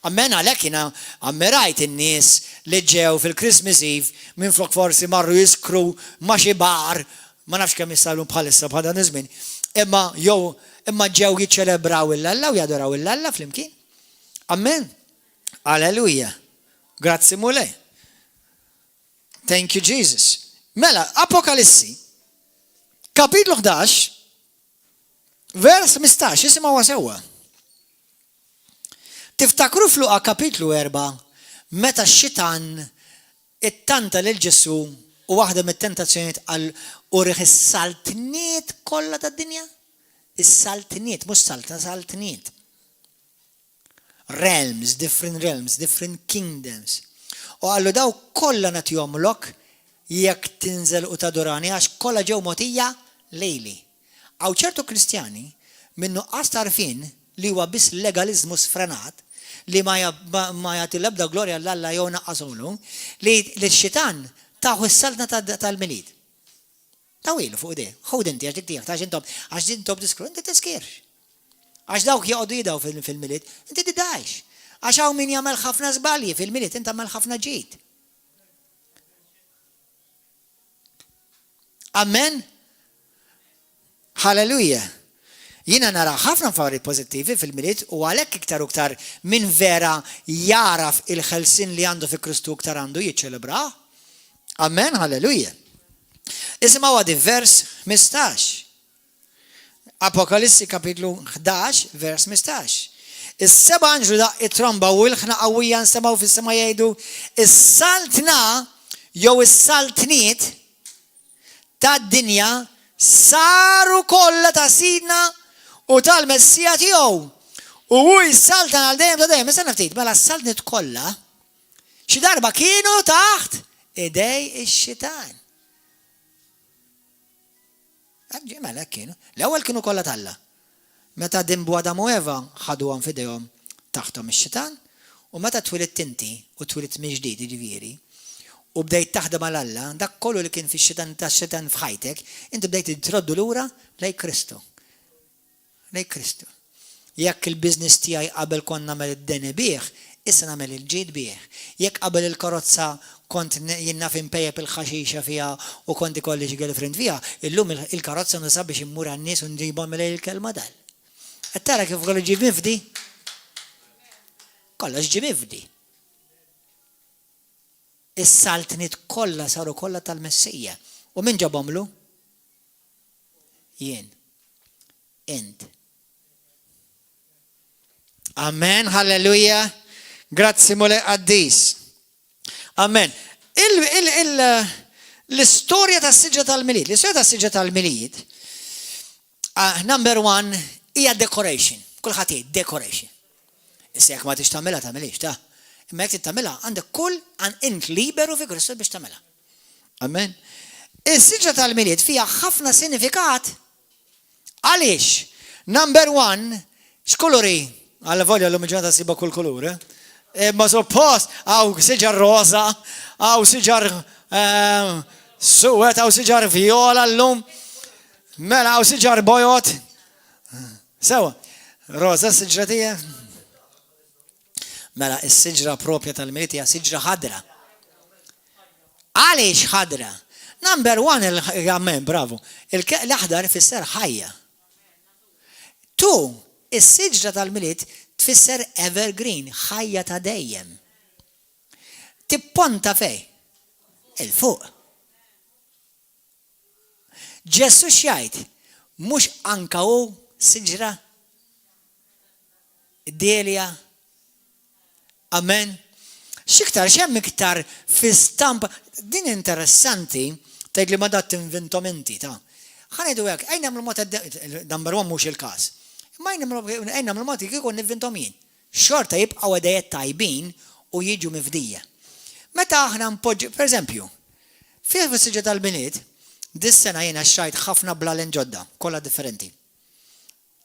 Amen, għalhekk jiena ammirajt in-nies li ġew fil-Christmas Eve minn flok forsi marru jiskru ma' xi bar, ma nafx kemm jistgħu bħalissa bħal dan iż-żmien, imma ġew jiċċelebraw il-Alla u jadoraw il-Alla flimkien. Amen. Alleluja. Grazzi mulej. Thank you, Jesus. Mela, Apokalissi, kapitlu 11, vers 15, jisimawa sewa. Tiftakru fluqa kapitlu 4, meta x-xitan it-tanta l-Ġesu u waħda mit-tentazzjoniet għal uriħ is-saltniet kollha tad-dinja? Is-saltniet, mhux salta, saltniet. Realms, different kingdoms. U għallu daw kollha nagħtihomlok jekk tinżel u tadorani għax kollha ġew mogħtija lejli. Għaw ċertu Kristjani minnu qas tarfin li huwa biss legalizmu sfrenat li ma jagħti l-ebda glorja l-Alla jew naqqasulu li x-xitan taħu s-saltna tal-milid. Tawilu fuq idej. Ħud inti għax dik tiegħek għax intom tiskru, inti tiskirx. Għax dawk jgħodu jidaw fil-miliet, inti tidajx. Għax hawn min jagħmel ħafna żbalji fil-miliet, inti għamel ħafna ġid. Amen? Halleluja. Jiena nara ħafna affarijiet pożittivi fil-miliet u għalhekk iktar u iktar minn vera jaraf il-ħelsin li għandu fi Kristu iktar għandu jiċċelebra. Amen, halleluja. Isimgħu għadi vers 15. Apokalissi kapitlu 11, vers 15. Is-seba' anġlu daq it-tromba u l-ħna qawwija nsemgħu fis-sema jgħidu is-saltna jew is-saltniet tad-dinja saru kollha ta' sidna u tal-Messija tiegħu. U hu jissaltan għal dejjem ta' dejjem. Issa ftit mela s-saltniet kollha xi darba kienu taħt idej ix-xitan. Mela kienu. L-ewwel kienu kollha Alla. Meta dimbu Adam u Eva ħaduhom f'idejhom taħtom ix-xitan u meta twilit inti u twilit minn ġdid jiġifieri u bdejt taħdem għal Alla, dak kollu li kien fix-xitan tax-xitan f'ħajtek, inti bdejt troddu lura lejn Kristu. Lejn Kristu. Jekk il-business tiegħi qabel kont nagħmel id-deni bih, issa nagħmel il-ġid bih. Jekk qabel il-karozza kont jinnaf impejjeb il-ħaxixa fiha u kont ikolli xi girlfriend fiha, illum il-karozza nusa biex immur għan-nies u nġibhom lejn il-kelma dal. Qed tara kif kollu ġib mifdi? Kollox ġib mifdi. Is-saltniet kollha saru kollha tal-Messija. U min ġabhomlu? Jien. Int. Amen, halleluja. Grazzi mole għaddis. Amen. L-istorja tas-siġġa tal-milied. L-istorja tas-siġġa tal-milied, number one, hija decoration. Kulħadd jgħid decoration. Issa jekk ma tix tagħmilha tagħmilix ta'. Imma jekk tagħmilha għandek kull int liberu fi Kristu biex tagħmilha. Amen. Is-siġġa tal-milied fiha ħafna sinifikat. Għaliex? Number one, x'kuluri? Għalla volja l-lum ġurnata siba kull kulur. Ma suppost, għaw siġar rosa, għaw siġar suwet, għaw siġar viola l-lum, mela għaw siġar bojot. Sewa, rosa siġra tija. Mela, is-siġra propja tal-miliet hija siġra ħadra. Għaliex ħadra? Number one, il-għammen, bravo, l-aħdar fisser ħajja. Tu, is-siġra tal-miliet tfisser evergreen, ħajja ta' dejjem. Tipponta fej? Il-fuq. Ġessu xjajt, mux anka u siġra? Delja? Amen? Xiktar, xem iktar fi stampa, din interessanti, tajt li ma dat inventomenti ta' ħanajdu għek, għajna ml-mot number one mux il-kas. Ma għajna ml-mot kikun nivventomin. Xorta jibqaw għadajet tajbin u jiġu mifdija. Meta aħna mpoġġi, per eżempju, fi s-sġġa tal-biniet, dis-sena jena xajt ħafna blalen ġodda, kolla differenti.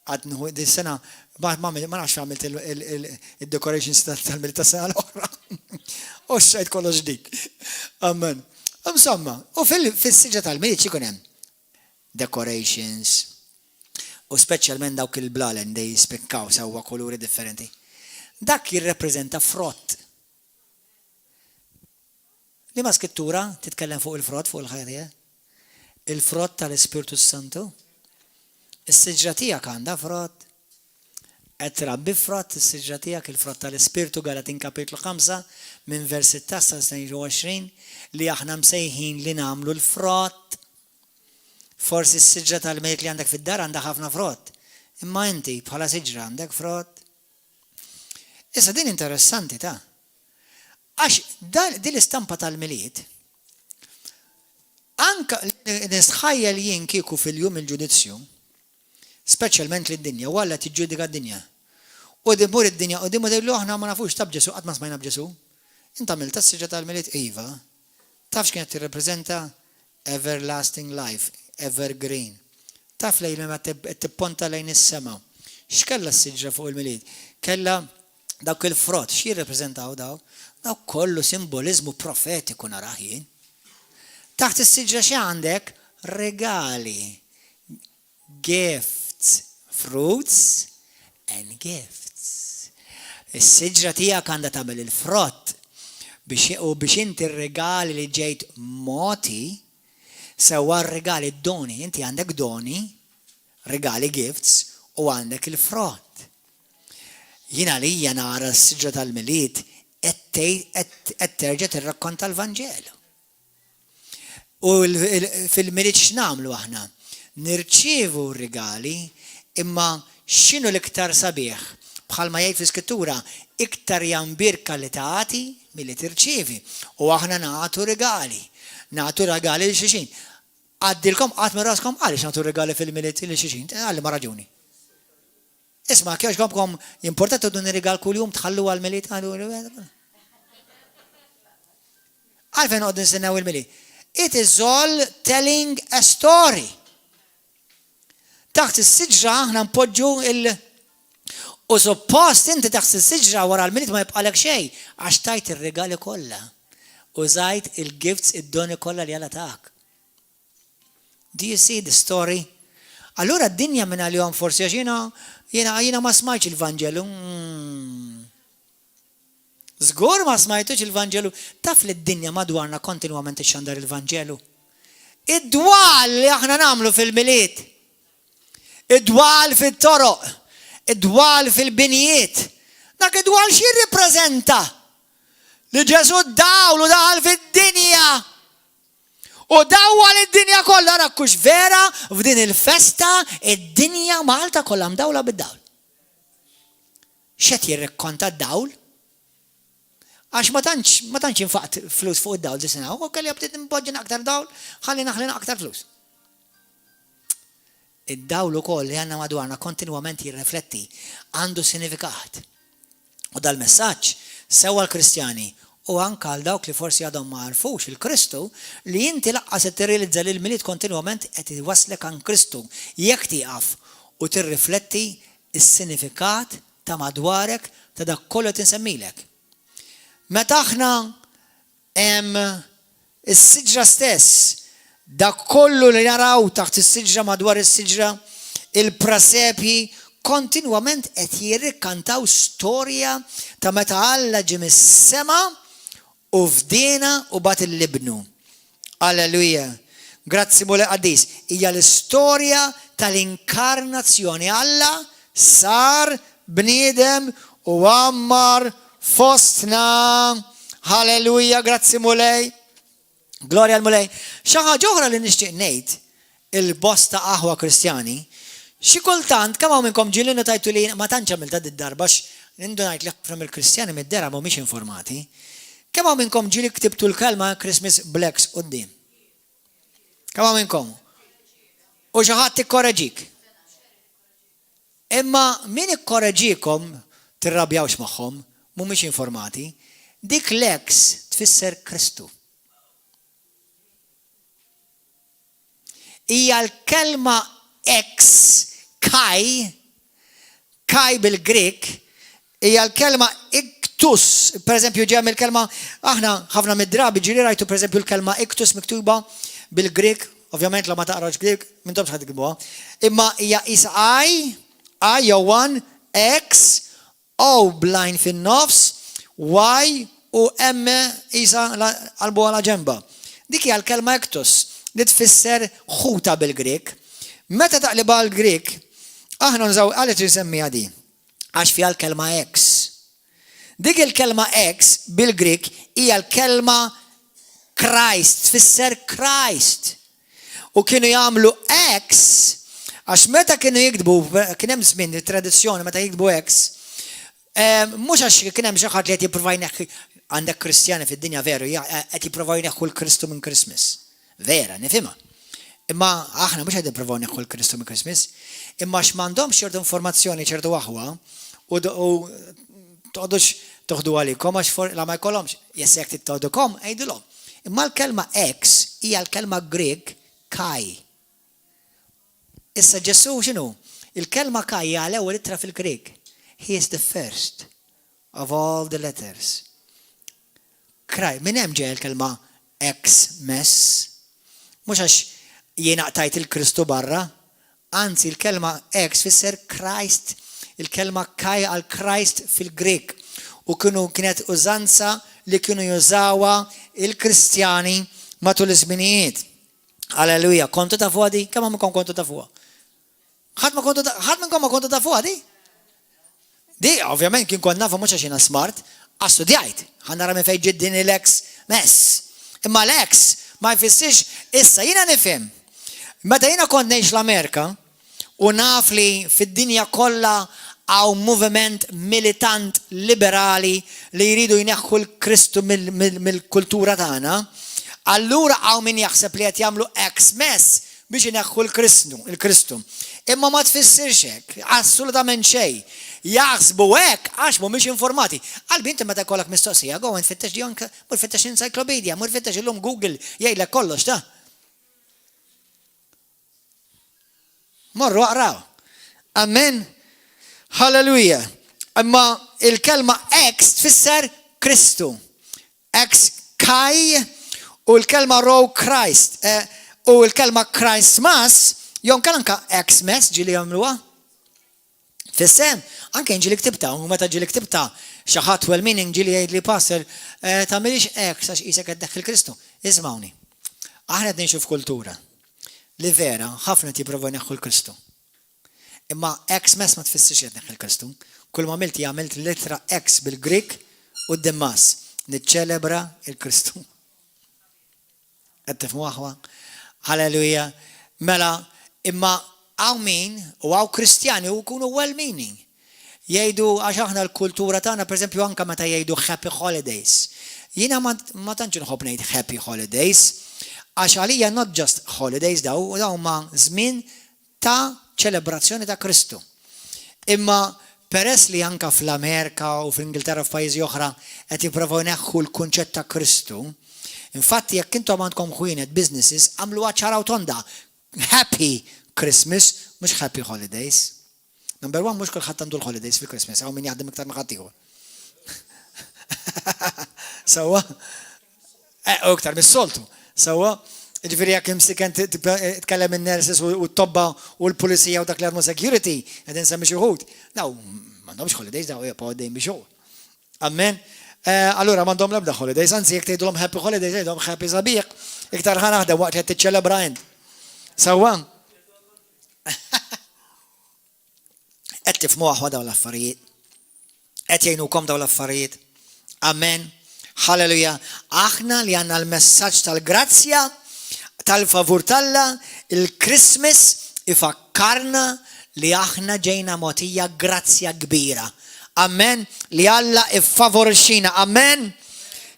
Għadnu, dis-sena, ma nafx għamilt il-decorations tal-biniet ta' sena l-oħra. U xajt kollu ġdik. Amen. Insomma, u fil-sġġa tal-biniet xikunem? Decorations, u speċjalment dawk il-blalen dej jispikkaw sewwa koluri differenti. Dak jirrepreżenta frott. Li ma skrittura titkellem fuq il-frott, fuq il-ħajja? Il-frott tal-Ispirtu Santu. Is-siġra tiegħek għandha frott. Qed trabbi frott is-siġra tiegħek il-frott tal-Ispirtu Galatin kapitlu 5 minn vers 16 sa 22 li aħna msejħin li nagħmlu l-frott. Forsi s-siġra tal-mejt li għandek fid-dar għandha ħafna frott. Imma inti bħala siġra għandek frott. Issa din interessanti ta'. Għax din l-istampa tal-miliet, anka nisħajja li jien kieku fil-jum il-ġudizzju, speċjalment li d-dinja, u għalla tiġġudika d-dinja. U dimur id-dinja, u dimur d-dillu aħna ma nafux tab Ġesu, għatma smajna b'Ġesu. Inta milta s-siġra tal-miliet, Iva, tafx kienet tirrepreżenta everlasting life, evergreen. Taf lejn ma tipponta lejn is-sema. X'kella s-siġra fuq il-miliet? Kella dawk il-frott, x'ji jirrepreżentaw daw? Daw kollu simbolizmu profetiku naraħ jien. Taħt is-siġra xi għandek? Regali. Gifts. Fruits and gifts. Is-siġra tiegħek għandha tagħmel il-frott biex inti r-regali li ġejt moti sewa r-regali d-doni. Inti għandek doni, regali gifts, u għandek il-frott. Jina li nara s-siġra tal-miliet qed terġa' tirrakkonta l-Vanġelu. U fil-miliet x'namlu aħna? Nirċievu r-rigali imma x'inhu l-iktar sabiħ? Bħalma jgħid fl-Iskrittura, iktar jambirka li tagħti milli tirċievi. U aħna nagħtu regali. Nagħtu regali lil xulxin. Għaddilkom qatt minn raskom għaliex nagħtu regali fil-miliet lil xulxin. Għalli ma raġuni. Isma' kiex importanti dun ir-rigal kuljum tħallu għall-miliet għalfejn noqgħdu nistennew il-miliet. It is all telling a story. Taħt is-siġra aħna npoġġu u suppost inti taħt is-siġra wara l-miliet ma jibqalek xejn għax tajt ir-regali kollha. U żajt il-gifts id-doni kollha li għalatak. Do you see the story? Allura d-dinja minn għal-jom forsi għax jiena ma smajtx il-Vanġelu. Żgur ma smajtux il-Vanġelu. Taf li d-dinja madwarna kontinwament ixxandar il-Vanġelu. Id-dwal li aħna nagħmlu fil-miliet. Id-dwal fit-toroq. Id-dwal fil-binijiet. Dak id-dwal xi jirrippreżenta? Li Ġesu dawl u daħal fid-dinja. U dawwal id-dinja kollha rakkux vera f'din il-festa id-dinja Malta kollha mdawla bid-dawl. X'qed jirrakkonta d-dawl? Għax ma tantx infaqt flus fuq id-dawl di sena, u kelli bdiet impoġġi aktar dawl, ħalli naħlina aktar flus. Id-dawl ukoll li għandna madwarna kontinwament jirrifletti għandu sinifikat. U dal-messaġġ sewwa l-Kristjani u anke għal dawk li forsi għadhom ma għarfux il-Kristu li inti laqqas qed tirrealizza li l-miliet kontinwament qed iwaslek għan Kristu jekk tieqaf u tirrifletti is-sinifikat ta' madwarek ta' dak kollu tinsemmilek. Meta aħna is-siġra stess dak kollu li naraw taħt is-siġra madwar is-siġra il-prasepi kontinwament qed jirrikkantaw storja ta' meta Alla ġie mis-sema u fdina u bat il-libnu. Alleluja. Grazzi mule qaddis. Hija l-istorja tal-inkarnazzjoni. Alla sar bniedem u għammar fostna. Halleluja. Grazzi mulej. Gloria l-mulej. Xi ħaġa oħra li nixtieq ngħid il-bosta aħwa Kristjani. Xi kultant kemm hawn minnkom ġielin tajtu li ma tantx għamilta d-darba x'indunajt li ħafna mill-Kristjani mid-dera mhumiex informati. Kemm hawn minnkom ġieli ktibtu l-kelma Christmas blacks quddiem? Kemm hawn minnkom? U xi ħadd ikkoreġik. Imma min ikkoreġikom tirrabjawx magħhom, mhumiex informati, dik l-eks tfisser Kristu. Hija l-kelma ex kai bil-Grek, hija l-kelma iktus, per eżempju ġem il-kelma, aħna ħafna mid-drabi ġiri rajtu per eżempju l-kelma iktus miktuba bil-Grek, ovvjament la ma taqrax Grek, minn tomx ħad għibuha, imma hija is I jew one, X, O blajn fin-nofs, Y u M isa għalbu għala ġemba. Dik hija l-kelma iktus, li tfisser ħuta bil-Grek. Meta taqliba l-Grek, aħna nżaw għalet jisemmiha di, għax fiha l-kelma X. Dik il-kelma X bil-Grek hija l-kelma Christ, tfisser Christ. U kienu jagħmlu X, għax meta kienu jikdbu, kien hemm żmien tradizzjoni meta jikdbu X, mhux għax kien hemm xi ħadd li qed jipprova jneħħi għandek Kristjani fid-dinja veru, qed jipprova jneħħu l-Kristu minn Christmas. Vera, nifhimha. Imma aħna mhux qed nippruvaw neħħu l-Kristu minn Christmas, imma x'm'għandhomx ċertu informazzjoni ċertu aħwa u toqgħodux toħdu għalikom għax la ma jkollhomx jekk tittoħdukom għidulhom. Imma l-kelma X hija l-kelma Grek Kai. Issa Ġesu x'inhu? Il-kelma Kai hija l-ewwel ittra fil-Grek. He is the first of all the letters. Kraj, minn hemm ġej il-kelma X mess. Mhux għax jiena qtajt il-Kristu barra, anzi il-kelma X fisser Christ, il-kelma Kai għal Christ fil-Grek. U kienet użanza li kienu jużawa il-Kristjani matul iż-żminijiet. Alleluja, kontu ta' fuq di? Kemm għamkom kontu ta' fuq? ħadd minnkom ma kontu ta' fuq di? Di, ovvjament kien kont nafu mhux għax jiena smart, għastudjajt, ħannara minn fejn ġiet din l-ex mess. Imma l-ex ma jfissirx issa jiena nifhem. Meta jiena kont ngħix l-Amerika u naf li fid-dinja kollha għaw moviment militant liberali li jridu jneħħu l-Kristu mill-kultura tagħna, allura għaw min jaħseb li qed jagħmlu ex-mess biex jneħħu l-Kristu. Imma ma tfissirx hekk, assolutament xejn. Jaħsbu hekk għax mhumiex informati. Qalbi inti meta jkollok mistoqsija, go nfittex mur fittex encyclopedia, mur fittex illum Google jgħidlek kollox ta'. Morru aqraw. Amen. Halleluja. Imma il-kelma ex tfisser Kristu. Ex kai u l-kelma row Christ. U l-kelma Christmas jon kan anka Xmas ġili għamluwa. Fissem, anke ġili ktibta, u meta ġili ktibta, xaħat well meaning ġili jgħid li passer, ta' milix X għax isek għeddeħ il-Kristu. Ismawni, aħna għednixu f'kultura li vera ħafna tiprovu neħu l-Kristu. Imma Xmas ma tfissirx għeddeħ il-Kristu. Kull ma milti għamilt litra X bil-Grik u d-demmas. Nitċelebra il-Kristu. Għedtif muħwa. Halleluja. Mela, imma għaw min u għaw kristjani u kunu well-meaning. Jgħidu għax aħna l-kultura tagħna, per esempio, anka meta jgħidu happy holidays. Jiena ma tantx nħobb ngħid happy holidays, għax għalija not just holidays daw ma żmien ta' ċelebrazzjoni ta' Kristu. Imma peress li anka fl-Amerika u fl-Ingilterra u f'pajjiżi oħra qed jippruvaw jneħħu l-kunċett ta' Kristu, infatti jekk intom għandkom ħwienet businesses għamlu ċaraw tonda happy Christmas, mux happy holidays. Number one, mux kulħadd għandu l-holidays fil-Christmas, għaw min jaħdem iktar maħatiħu. Sawa? U iktar mis-soltu. Sawa? Ġifiri għak imsiken tkellem il-nurses u t-tobba u l-polizija u dak l-armu security, għedin semmi xuħut. Daw, mandomx holidays, daw jgħapaw għaddejn biex Amen? Allora, mandom labda holidays, anzi, jek tejdulom happy holidays, tejdulom happy sabiq, iktar ħanaħda waqt li t-ċelebra jend. Sawa? Qed tifhmu aħwa dawn l-affarijiet. Qed jgħinukom dawn l-affarijiet. Amen. Halleluja. Aħna li għandna l-messaġġ tal-grazzja, tal-favur talla, il-Christmas ifakkarna li aħna ġejna mogħtija grazzja kbira. Amen. Li Alla iffavorixxina. Amen.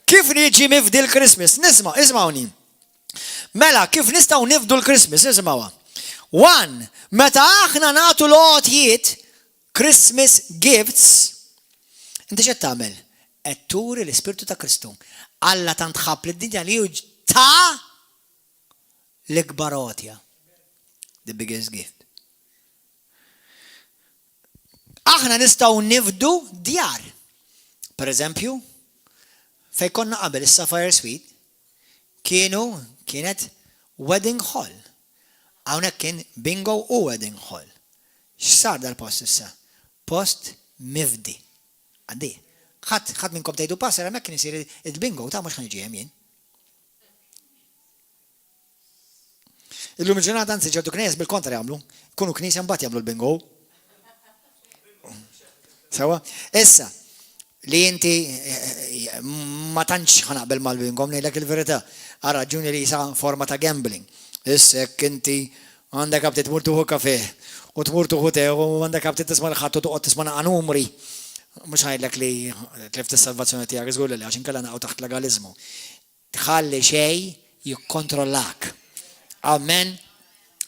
Kif niġi mifdi l-Christmas? Ismawni. Mela, kif nistgħu nifdu l-Christmas? Ismawha. One, meta aħna nagħtu l-għotjiet Christmas gifts, inti x'qed tagħmel? Qed turi l-Ispirtu ta' Kristu. Alla tant ħabb lid-dinja li hu ta' l-ikbar għotja. The biggest gift. Aħna nistgħu nifdu djar. Per eżempju, fejn konna qabel is-Sapphire Suite kienet wedding hall. Hawnhekk kien bingo u wedding hall. X'sar dal-post issa? Post mifdi. Għaddi. Ħadd minnkom tgħidu passer hemmhekk kien isir il-bingo ta' mhux ħanġi hemm jien. Illum il-ġurnata anzi ċertu knies bil-kontra jagħmlu. Kunu knisja mbagħad jagħmlu l-bingo. Sewa? Issa, li inti ma tantx ħanaqbel mal-bingo ngħidlek il-verità. Ara raġuni li sa forma ta' gambling. Issa inti għandek għabti tmur tuħu kafe u tmur tuħu te u għandek għabti tisma l-ħattu tuqot tisma għanumri. Mux ħajdlek li tlift il-salvazzjoni tijak, zgur li għaxin kalla naqaw taħt legalizmu. Tħalli xej jikkontrollak. Amen.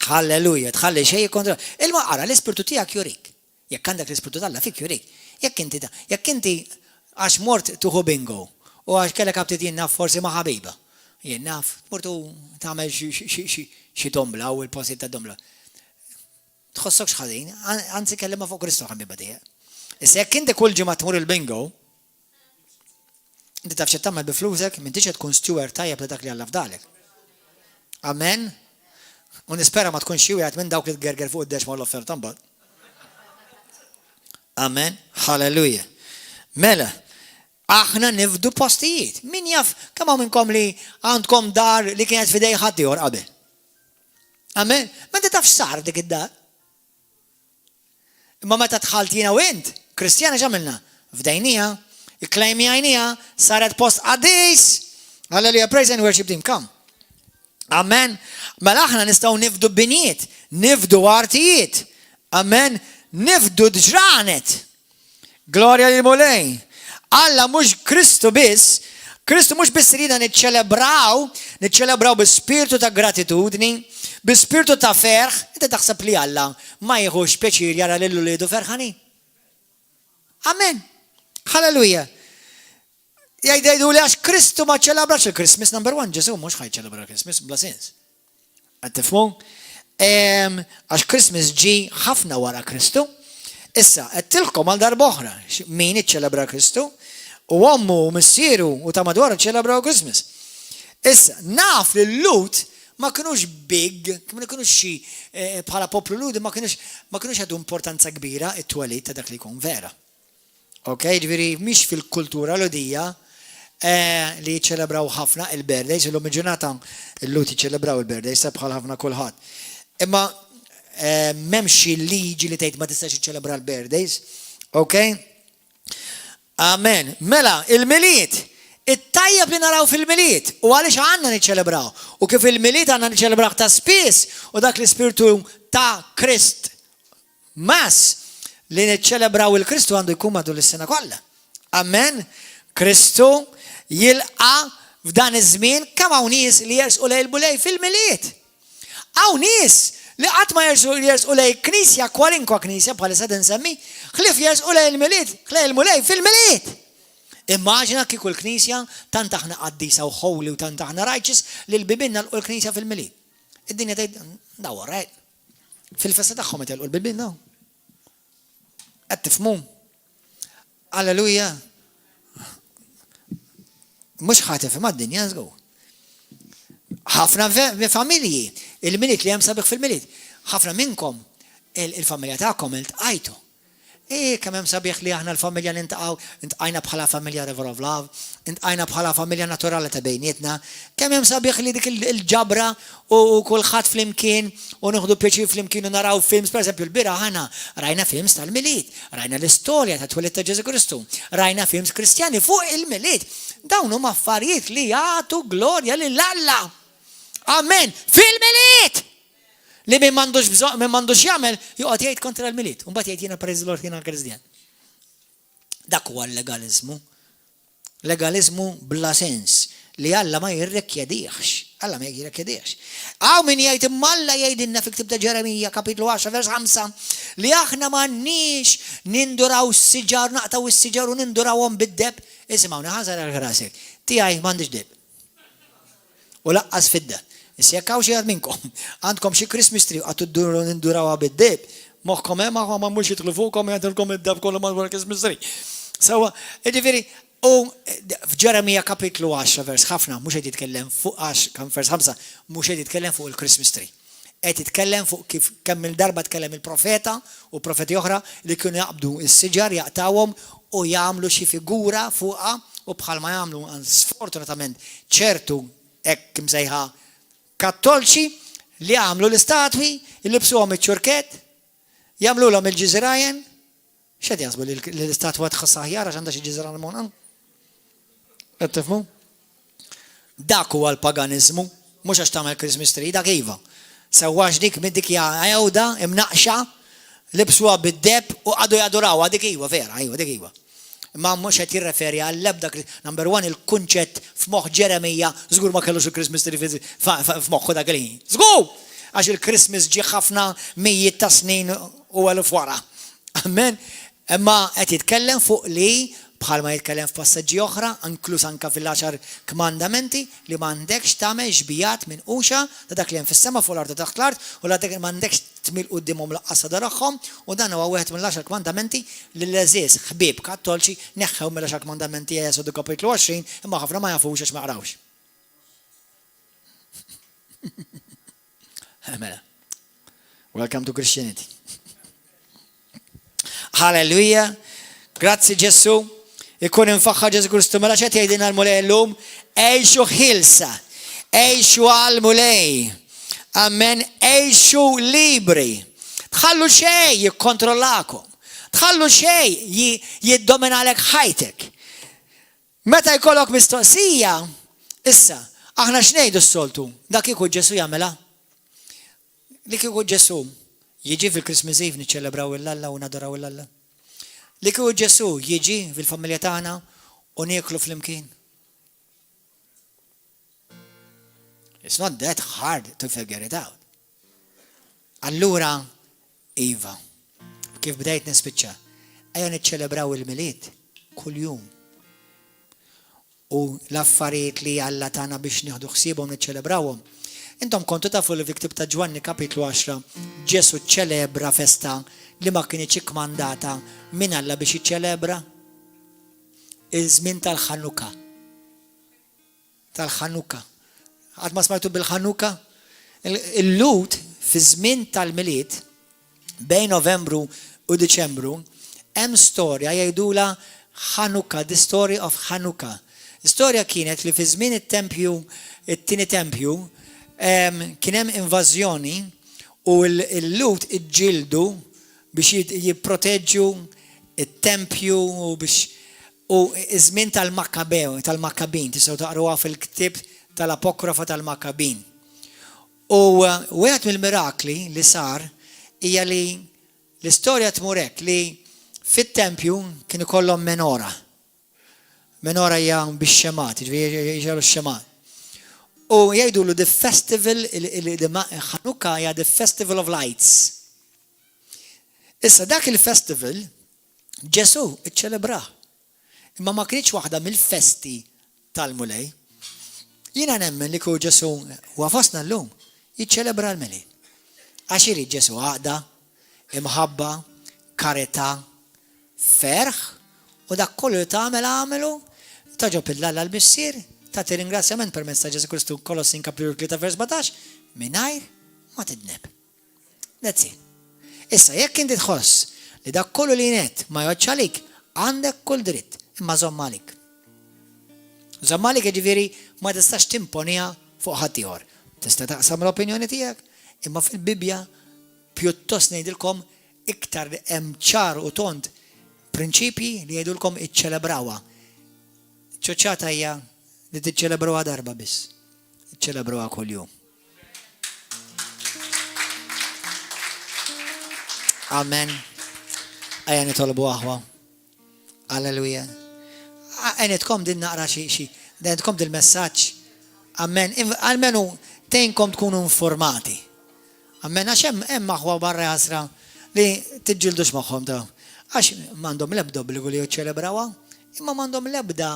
Halleluja. Tħalli xej jikkontrollak. Il-ma għara l-ispirtu tijak jurik. Jekk għandek l-ispirtu talla fik jurik. Jekk inti għax mort tuħu bingo u għax kellek għabti jinnaf forsi ma ħabiba. Jinnaf, mortu tamel xie dombla u il-posit ta' dombla. Tħossok xħadin, għanzi kellima fuq Kristu ħambi badija. Issa jekk inti kull ġimgħa tmur il-bingo, inti taf xi tagħmel biflusek, m'intix qed tkun steward tajjeb li dak li Alla fdalek. Amen. U nispera ma tkunx xi wieħed minn dawk li tgerger fuq id-dex mal offerta mbagħad. Amen. Halleluja. Mela, aħna nifdu postijiet. Min jaf kemm hawn minnkom li għandkom dar li kienet fidej ħadd ieħor qabel. Amen. Ma inti taf sar dik id-dar. Imma meta tħalt jiena u int, Kristjana ġamilna, f'dejnija, ikklejmjajnija, saret post qaddis. Hallelujah, praise and worship team, come. Amen. Mela aħna nistgħu nifdu binijiet, nifdu artijiet. Amen. Nifdu ġranet. Gloria lil mulej. Alla mhux Kristu biss, Kristu mhux biss rida niċċelebraw bi-spiritu ta' gratitudni, bi-spiritu ta' ferħ, inti taħseb li Alla ma jieħux pjaċir jara lil uliedu ferħanin. Amen. Hallelujah. Jgħidu li għax Kristu ma ċelebrax il-Christmas, number one, Ġesu mhux ħajċelebra Christmas bla sens. Qed tifhmu? Għax Christmas ġi ħafna wara Kristu. Issa, qed tilkom għal darba oħra min iċċelebra Kristu u ommu u missieru u ta' madwar iċċelebraw Christmas. Issa, naf li l-Lut ma kinux big, ma kinux xi bħala poplu Ludi ma kinux għadu importanza kbira it-twelid ta' dak li jkun vera. Okay, ġifieri mhix fil-kultura Ludija li ċelebraw ħafna il-birthdays, illum il-ġurnata l-Lut jiċċelebraw il-birthdays bħal ħafna kulħadd. Imma m'hemmx liġi li tgħid ma tistax iċċelebra l-birthdays. Okay? Amen. Mela, il-miliet, it-tajjeb li naraw fil-miliet u għaliex għandna niċċelebraw. U kif il-miliet għandna niċċelebraw ta' spiss u dak l-ispirtu ta' Krist Mass li niċċelebraw il-Kristu għandu jkun madu l-sena kollha. Amen. Kristu jilqa f'dan iż-żmien kemm hawn nies li jersqu lejn il-bulej fil-miliet. Hawn nies li qatt ma jersqu lejn knisja kwalinkwa knisja bħalissa tinsemmi, ħlief jersqu lejn il-miliet, lejn il-bulej fil-miliet. Immaġina kieku l-knisja tant aħna qaddisa u ħowli u tant aħna righteous li l-bibinna l-knisja fil-miliet. Id-dinja tgħid daw right. Fil-festa tagħhom qed jelqu l-bibinna. Qed tifhmu? Alleluja. Mhux ħatif ma' d-dinja żgur. Ħafna familji, il-miliet li hemm sabiħ fil-miliet. Ħafna minnkom il-familja tagħkom iltqajtu. Kemm hemm sabiħ li aħna l-familja intqajna bħala familja River of Love, intqajna bħala familja naturali ta' bejnietna, kemm hemm sabiħ li dik il-ġabra u kulħadd flimkien u nieħdu pjaċir flimkien u naraw films, pereżempju l-bira ħana rajna films tal-miliet, rajna l-istorja ta' twelid ta' Ġesu Kristu, rajna films Kristjani fuq il-miliet. Dawn huma affarijiet li jagħtu glorja lil Alla. Amen. Fil-miliet! Li min m'għandux jagħmel joqgħod jgħid kontra l-miliet. U mbagħad jgħid jiena praise the Lord jiena Kristjan. Dak huwa l-legaliżmu. Legaliżmu bla sens li Alla ma jirrikjedihx. Alla ma jirrikjedihx. Hawn min jgħid imma Alla jgħidilna fil-Ktieb ta' Ġeremija kapitlu 10 vers 5 li aħna m'għandniex ninduraw s-siġar, naqtaw is-siġar u nindurawhom bid-deb. Isimgħu ħażar għal rasek. Tiegħi m'għandix deb. U laqqas fid-deb. Issjekkaw xi għad minnkom. Għandkom xi Christmas tree għattu nindurawha bid-deb. Moħħkom hemm ma mhux jidħlu fuqhom jagħtilkom id-deb kollu madwar Christmas tree. Sewwa, jiġifieri u f'Ġeremija kapitlu 10 vers ħafna mhux qed jitkellem fuq vers 5 mhux qed jitkellem fuq il-Christmas tree. Qed jitkellem fuq kif kemm il-darba tkellem il-profeta u profeti oħra li kienu jaqbdu s-siġar jaqtawhom u jagħmlu xi figura fuqha u bħalma jagħmlu sfortunatament ċertu hekk imsejħa Kattolċi li għamlu l-istatwi, jillibsuhom iċ-ċurket, jagħmluhom il-ġiżrajen, x'qed jaħsbu li l-istatwa tħoss aħjar għax għandha xi ġiżran monqan? Qed tifhmu? Dak huwa l-paganiżmu, mhux għax tagħmel Christmas tree, dak iva. Sewwax dik minn dik għajawda imnaqxa, libsuha bid-deb u għadu jadurawha dik iva vera, ajwa dik iva. Ma mhux qed jirreferi għall-ebda number one il-kunċett f'moħħ Ġeremija żgur ma kellux il-Christmas tree f'moħħu dak li. Żgur! Għax il-Christmas ġie ħafna mijiet ta' snin u eluf wara. Amen. Imma qed jitkellem fuq li bħalma jitkellem f'passaġġi oħra, inkluż anke fil-10 kmandamenti li m'għandekx tagħmel xbijat minn quxa ta' dak li hemm fis-sema fuq l-ard taħt l-ard u m'għandekx tmil qudiemhom laqqas darahom u dan huwa wieħed mill-10 kmandamenti li l-eżiż ħbieb Kattolċi neħħew mill-10 kmandamenti Esodu kapitlu 20 imma ħafna ma jafux għax ma qrawx. Mela. Welcome to Christianity. Hallelujah. Grazzi Ġesu. Ikun infaħħa Ġesu Kristu mela x'qed jgħidilna l-mulej llum għejxu ħilsa, għejxu għall-mulej. Amen, għejxu libri. Tħallu xejn jikkontrollakom. tħallu xej jiddomina lek ħajtek. Meta jkollok mistoqsija, issa, aħna x'ngħidu s-soltu, dak kieku Ġesu jagħmilha. Li kieku Ġesu jiġi fil-Christmas Eve niċċelebraw il-Alla u nadoraw il-Alla. Li kieku Ġesu jiġi fil-familja tagħna u nieklu flimkien. It's not that hard to figure it out. Allura, Iva, kif bdejt nispiċċa, ejja niċċelebraw il-miliet kuljum. U l-affarijiet li Alla tagħna biex nieħdu ħsiebhom niċċelebrawhom. Intom kontu tafu li fiktib ta' Ġwanni kapitlu 10, Ġesu ċelebra festa li ma kienx ikkmandata minn Alla biex jiċċelebra iż-żmien tal-Ħanuka. Tal-Ħanuka. Għad ma smajtu bil-Ħanuka? Il-lut fi żmien tal-miliet bejn Novembru u Diċembru hemm storja jgħidula Ħanuka, the story of Ħanuka. Storja kienet li fi żmien it-tempju, it-tieni tempju, kien hemm invażjoni u l-lut iġġieldu biex jipproteġġu it-tempju u biex u iż-żmien tal-Makkabin, tistgħu taqruha fil-ktieb tal-Apokrofa tal-Makkabin. U wieħed mill-mirakli li sar hija li l-istorja tmur hekk li fit-tempju kien ikollhom menora. Menora hija bix-xemat, jiġru x-xemat. U jgħidulu the festival, Ħanuka hija the festival of lights. Issa dak il-festival Ġesu iċċelebrah. Imma ma kienx waħda mill-festi tal-mulej. Jiena nemmen li kieku Ġesu huwa fostna llum jiċċelebra l-meli. Għax irid Ġesu għaqda, imħabba, karità, ferħ u dak kollu li tagħmel għamelu, taġob il-Alla l-missier, tagħti ringrazzjament permezz ta' Ġesu Kristu Kolossin kapitlu 3 vers 17 mingħajr ma tidneb. That's it. Issa jekk inti tħoss li dak kollu li jnet ma jgħodx għalik, għandek kull dritt, imma żomm għalik. Żomm għalik jiġifieri ma tistax timponija fuq ħadd ieħor. Tista' taqsam l-opinjoni tiegħek, imma fil-Bibja pjuttost ngħidilkom iktar hemm ċar u tont prinċipji li jgħidulkom iċċelebrawha. Ċoċċata hija li tiċċelebrawha darba biss. Iċċelebrawha kuljum. Amen. Ejja nitolbu aħwa. Alleluja. Għenitkom din naqra xi, għenitkom din messaġġ. Amen. Almenu tejnkom tkunu informati. Amen. Għax hemm aħwa barra ħasra li tiġġildux magħhom ta' għax m'għandhom l-ebda obbligu li jiċċelebrawha, imma m'għandhom l-ebda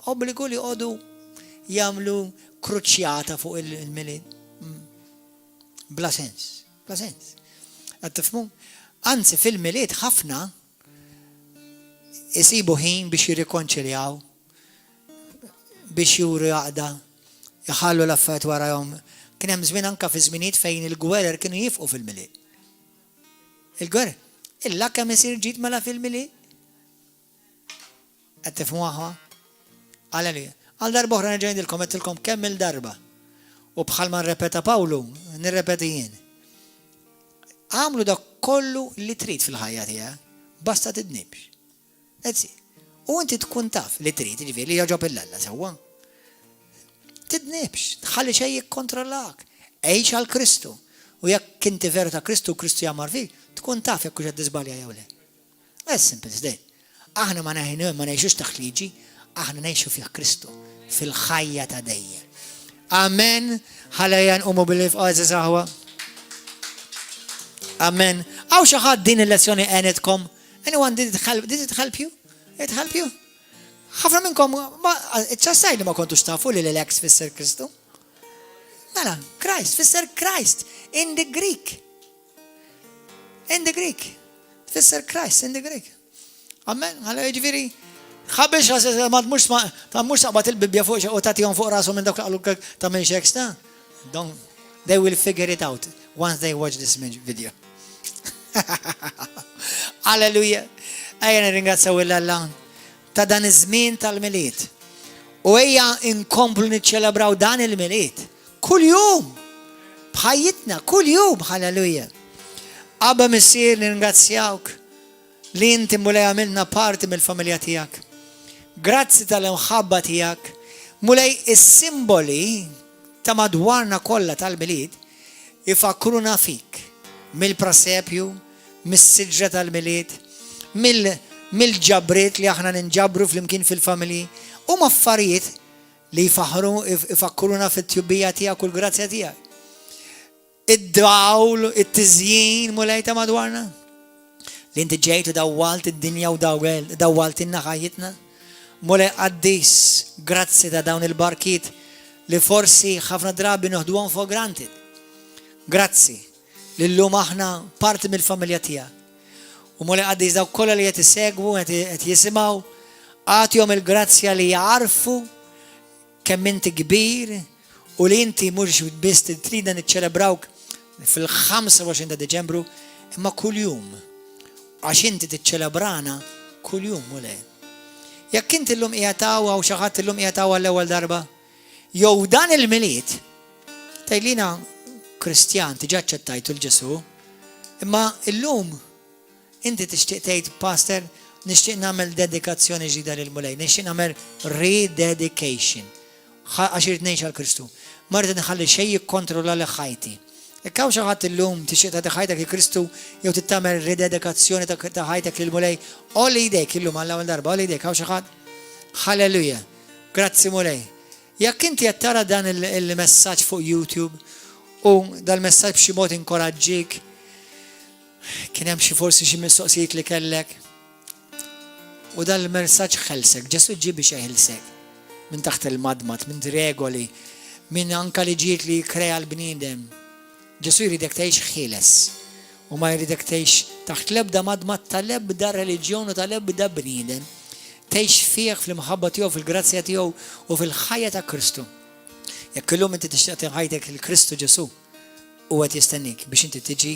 obbligu li għodu jagħmlu kruċjata fuq il-milied. Bla sens. Bla sens. Qed tifhmu? Anzi fil-milied ħafna isibu ħin biex jirrikonċiljaw, biex juru għaqda, jħallu l-affarijiet warahom. Kien hemm żmien anke fi żminijiet fejn il-gwerer kienu jifqu fil-milied. Il-gwerer, il-lakka isir ġid mela fil-milied. Qed tifhmu aħwa? Alleluja. Għal darba oħra nerġa' ngħidilkom qedtilkom kemm il-darba. U bħalma nrepeta Pawlu, nirrepeti jien. Għamlu dak kollu li trid fil-ħajja tiegħek, basta tidnibx. That's it. U inti tkun taf li trid, jiġifieri li joġob il-Alla sewwa. Tidnibx, tħalli xejn jikkontrollak. Għejx għal Kristu. U jekk inti veru ta' Kristu, Kristu jagħmar fik, tkun taf jekk hux qed tiżbalja jew le. As simple as that. Aħna ma ngħixux taħt liġi, aħna ngħixu fih Kristu fil-ħajja ta' dejjem. Amen. Ħalejja nqumu bil-ifqaż saħwa. Amen. Għaw xaħat din il-lezzjoni għenetkom? Anyone, did it help you? It help you? ħafna minnkom, ċassaj li ma kontux tafu li l-ex fisser Kristu? Mela, Christ, fisser Christ, in the Greek. In the Greek. Fisser Christ, in the Greek. Amen. Għalla ġifiri, xabiex, ma mux saqbat il-Bibja fuq u tatijom fuq rasu minn dak għallu ta' minn xeksta. They will figure it out once they watch this video. Alleluja. Ejja nirringrazzaw il-Alla ta' dan iż-żmien tal-milied. U ejja inkomplu niċċelebraw dan il-milied. Kull jum. Bħajjitna, kull jum. Alleluja. Abba missier nirringrazzjawk li inti mulej għamilna parti mill-familja tiegħek. Grazzi tal-imħabba tiegħek. Mulej is-simboli ta' madwarna kollha tal-milied ifakruna fik mill-prasepju, mis-siġra tal-milied, mill-ġabrit li aħna ninġabru fl-imkien fil-familji, u affarijiet li ifakruna fit-tjubbija tiegħek u l-grazzja tiegħek. Id-dawl, it-tiżjien mulej ta' madwarna. Li inti ġejtu dawwalt id-dinja u dawwalt inna ħajjitna. Mulej qaddis, grazzi ta' dawn il-barkiet li forsi ħafna drabi noħduhom for granted. Grazzi li llum aħna parti mill-familja tiegħek. U mulej qaddis daw kollha li qed isegwu, qed jisimgħu, għatihom il-grazzja li jarfu kemm inti kbir u li inti mhux biss trida niċċelebrawk fil-25 ta' Deċembru, imma kuljum. Għax inti tiċċelebrana kuljum mulej. Jekk inti llum qiegħed u xi ħadd illum qiegħed għall-ewwel darba, jew dan il-milied tgħidlina Kristjan tiġi aċċettajtu l-Ġesu, imma illum inti tixtieq tgħid Pastor nixtieq nagħmel dedikazzjoni ġdida lil mulej, nixtieq nagħmel rededication. Għax irid ngħix għall-Kristu. Ma rrid nħalli xejn jikkontrolla li ħajti. Jekk hawn xi ħadd illum tixtieq tagħti ħajtek li Kristu jew tittamel rededikazzjoni ta' ħajtek lil mulej, olli jdejk illum għall-ewwel darba, olli jdejk hawn xi ħadd. Halleluja. Grazzi mulej. Jekk inti qed tara dan il-messaġġ fuq YouTube u dal-messaġġ b'xi mod inkoraġġik, kien hemm xi forsi xi mistoqsijiet li kellek, u dal-messaġġ ħelsek, Ġesu ġie biex jeħilsek minn taħt il-madmat, minn regoli, minn anka liġijiet li krea l-bniedem. Ġesu jridek tgħix ħieles u ma jridek tgħix taħt l-ebda madmat tal-ebda reliġjon u tal-ebda bniedem. Tgħix fih fl-imħabba tiegħu, fil-grazzja tiegħu u fil-ħajja ta' Kristu. Jekk illum inti tixtieq ħajtek il-Kristu Ġesu u qed jistennik biex inti tiġi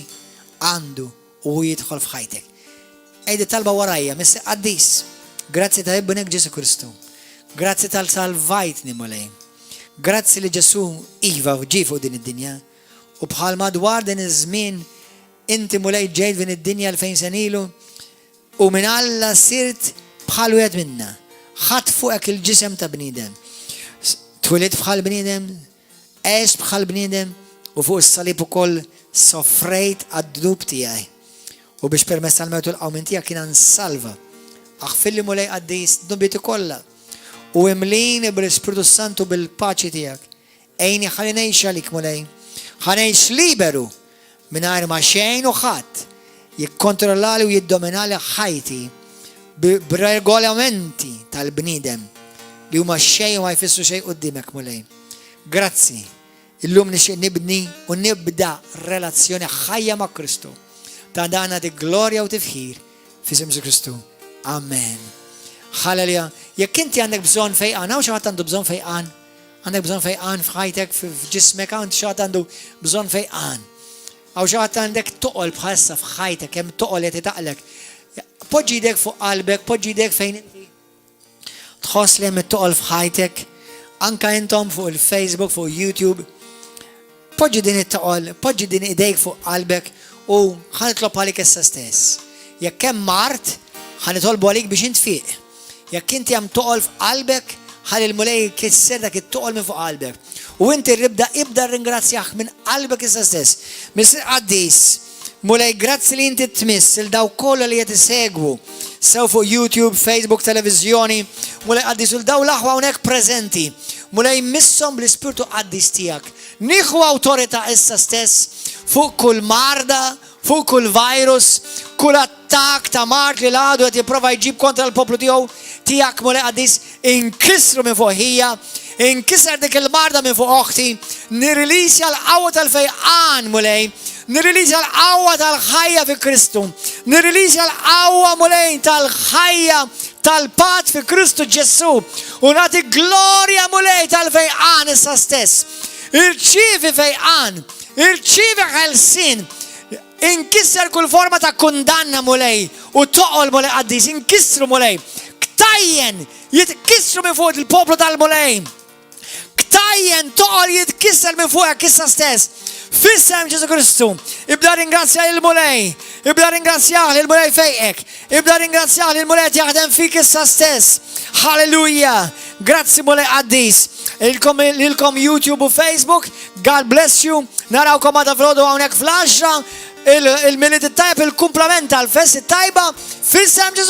għandu u jidħol f'ħajtek. Ejdi talba warajja, Missi Qaddis, grazzi ta' ibnek Ġesu Kristu. Grazzi tal-salvajtni mulej. Grazzi li Ġesu iva ġie fuq din id-dinja. U bħal madwar din iż-żmien inti mulej ġejt din id-dinja 2000 sen ilu u minn Alla sirt bħal wieħed minna. Ħadd fuqek il-ġisem ta' bniedem. Twilit bħal bniedem, għext bħal bniedem u fuq is-salib ukoll soffrejt għad-dnub tiegħi. U biex permess tal-mewt u l-qawmin tiegħek kien nsalva. Aħfilli mulej Qaddis dnubieti kollha u imlini bil-Ispiritu Santu bil-paċi tiegħek. Ejni ħalli ngħix għalik mulej. Ħanejx liberu mingħajr ma xejn u ħadd jikkontrollali u jiddominali ħajti b'regolamenti tal-bniedem li huma xejn ma jfissru xejn quddiemek mulej. Grazzi. Illum nixtieq nibni u nibda relazzjoni ħajja ma' Kristu. Ta' dana di glorja u tifħir f'isem Kristu. Amen. Halleluja. Jekk inti għandek bżonn fejqan, hawn xi ħadd għandu bżonn fejqan. Għandek bżonn fejqan f'ħajtek, f'ġismek, għand xi ħadd għandu bżonn fejqan. Aw xi ħadd għandek toqol bħalissa f'ħajtek, hemm toqol qed itaqlek. Poġġi jdek fuq qalbek, poġġi jdek fejn inti tħoss li hemm it-toqol f'ħajtek, anke intom fuq il-Facebook, fuq YouTube. Poġġi din it-toqol, poġġi din idejk fuq qalbek u ħanitlob għalik issa stess. Jekk hemm mart, ħanitolbu għalik biex intfiq. Jekk inti hemm toqol f'qalbek, ħalli l-mulej kisser dak it-toqol minn fuq qalbek. U inti ibda ringrazzjah minn qalbek issa stess. Missi Qaddis, mulej grazzi li inti tmiss il-daw kollha li qed isegwu. Sew fuq YouTube, Facebook, televiżjoni, mulej Qaddis u l-daw l-aħwa hawnhekk preżenti. Mulej missom bl-Ispirtu Qaddis tiegħek. Nieħu awtorità issa stess fuq kull marda, fuq kull virus, kull attak ta' mart li l-għadu qed jipprova jġib kontra l-poplu tiegħek mulej Qaddis inkisru minn fuq ħija, inkisser dik il-marda minn fuq oħti, nirrilisja l-qawwa tal-fejqan mulej, nirrilisja l-qawwa tal-ħajja fi Kristu, nirrilisja l-qawwa mulej tal-ħajja tal-pat fi Kristu Ġesu u nagħti glorja mulej tal-fejqan issa stess. Irċievi fejqan, irċievi ħelsin, inkisser kull forma ta' kundanna mulej u toqol mulej Qaddis, inkissru mulej. Ktajjen jitkissru minn fuq il-poplu tal-mulej. Ktajjen toqol jitkisser minn fuq issa stess. Fissem Ġesu Kristu. Ibda ringrazzja il-mulej. Ibda ringrazzja il-mulej fejqek. Ibda ringrazzja il-mulej jaħdem fik issa stess. Halleluja. Grazzi mulej għaddis. Ilkom YouTube u Facebook. God bless you. Narawkom għada frodu għawnek fl-10. Il-minit tajb il-komplementa għal-fest tajba. Fissem Ġesu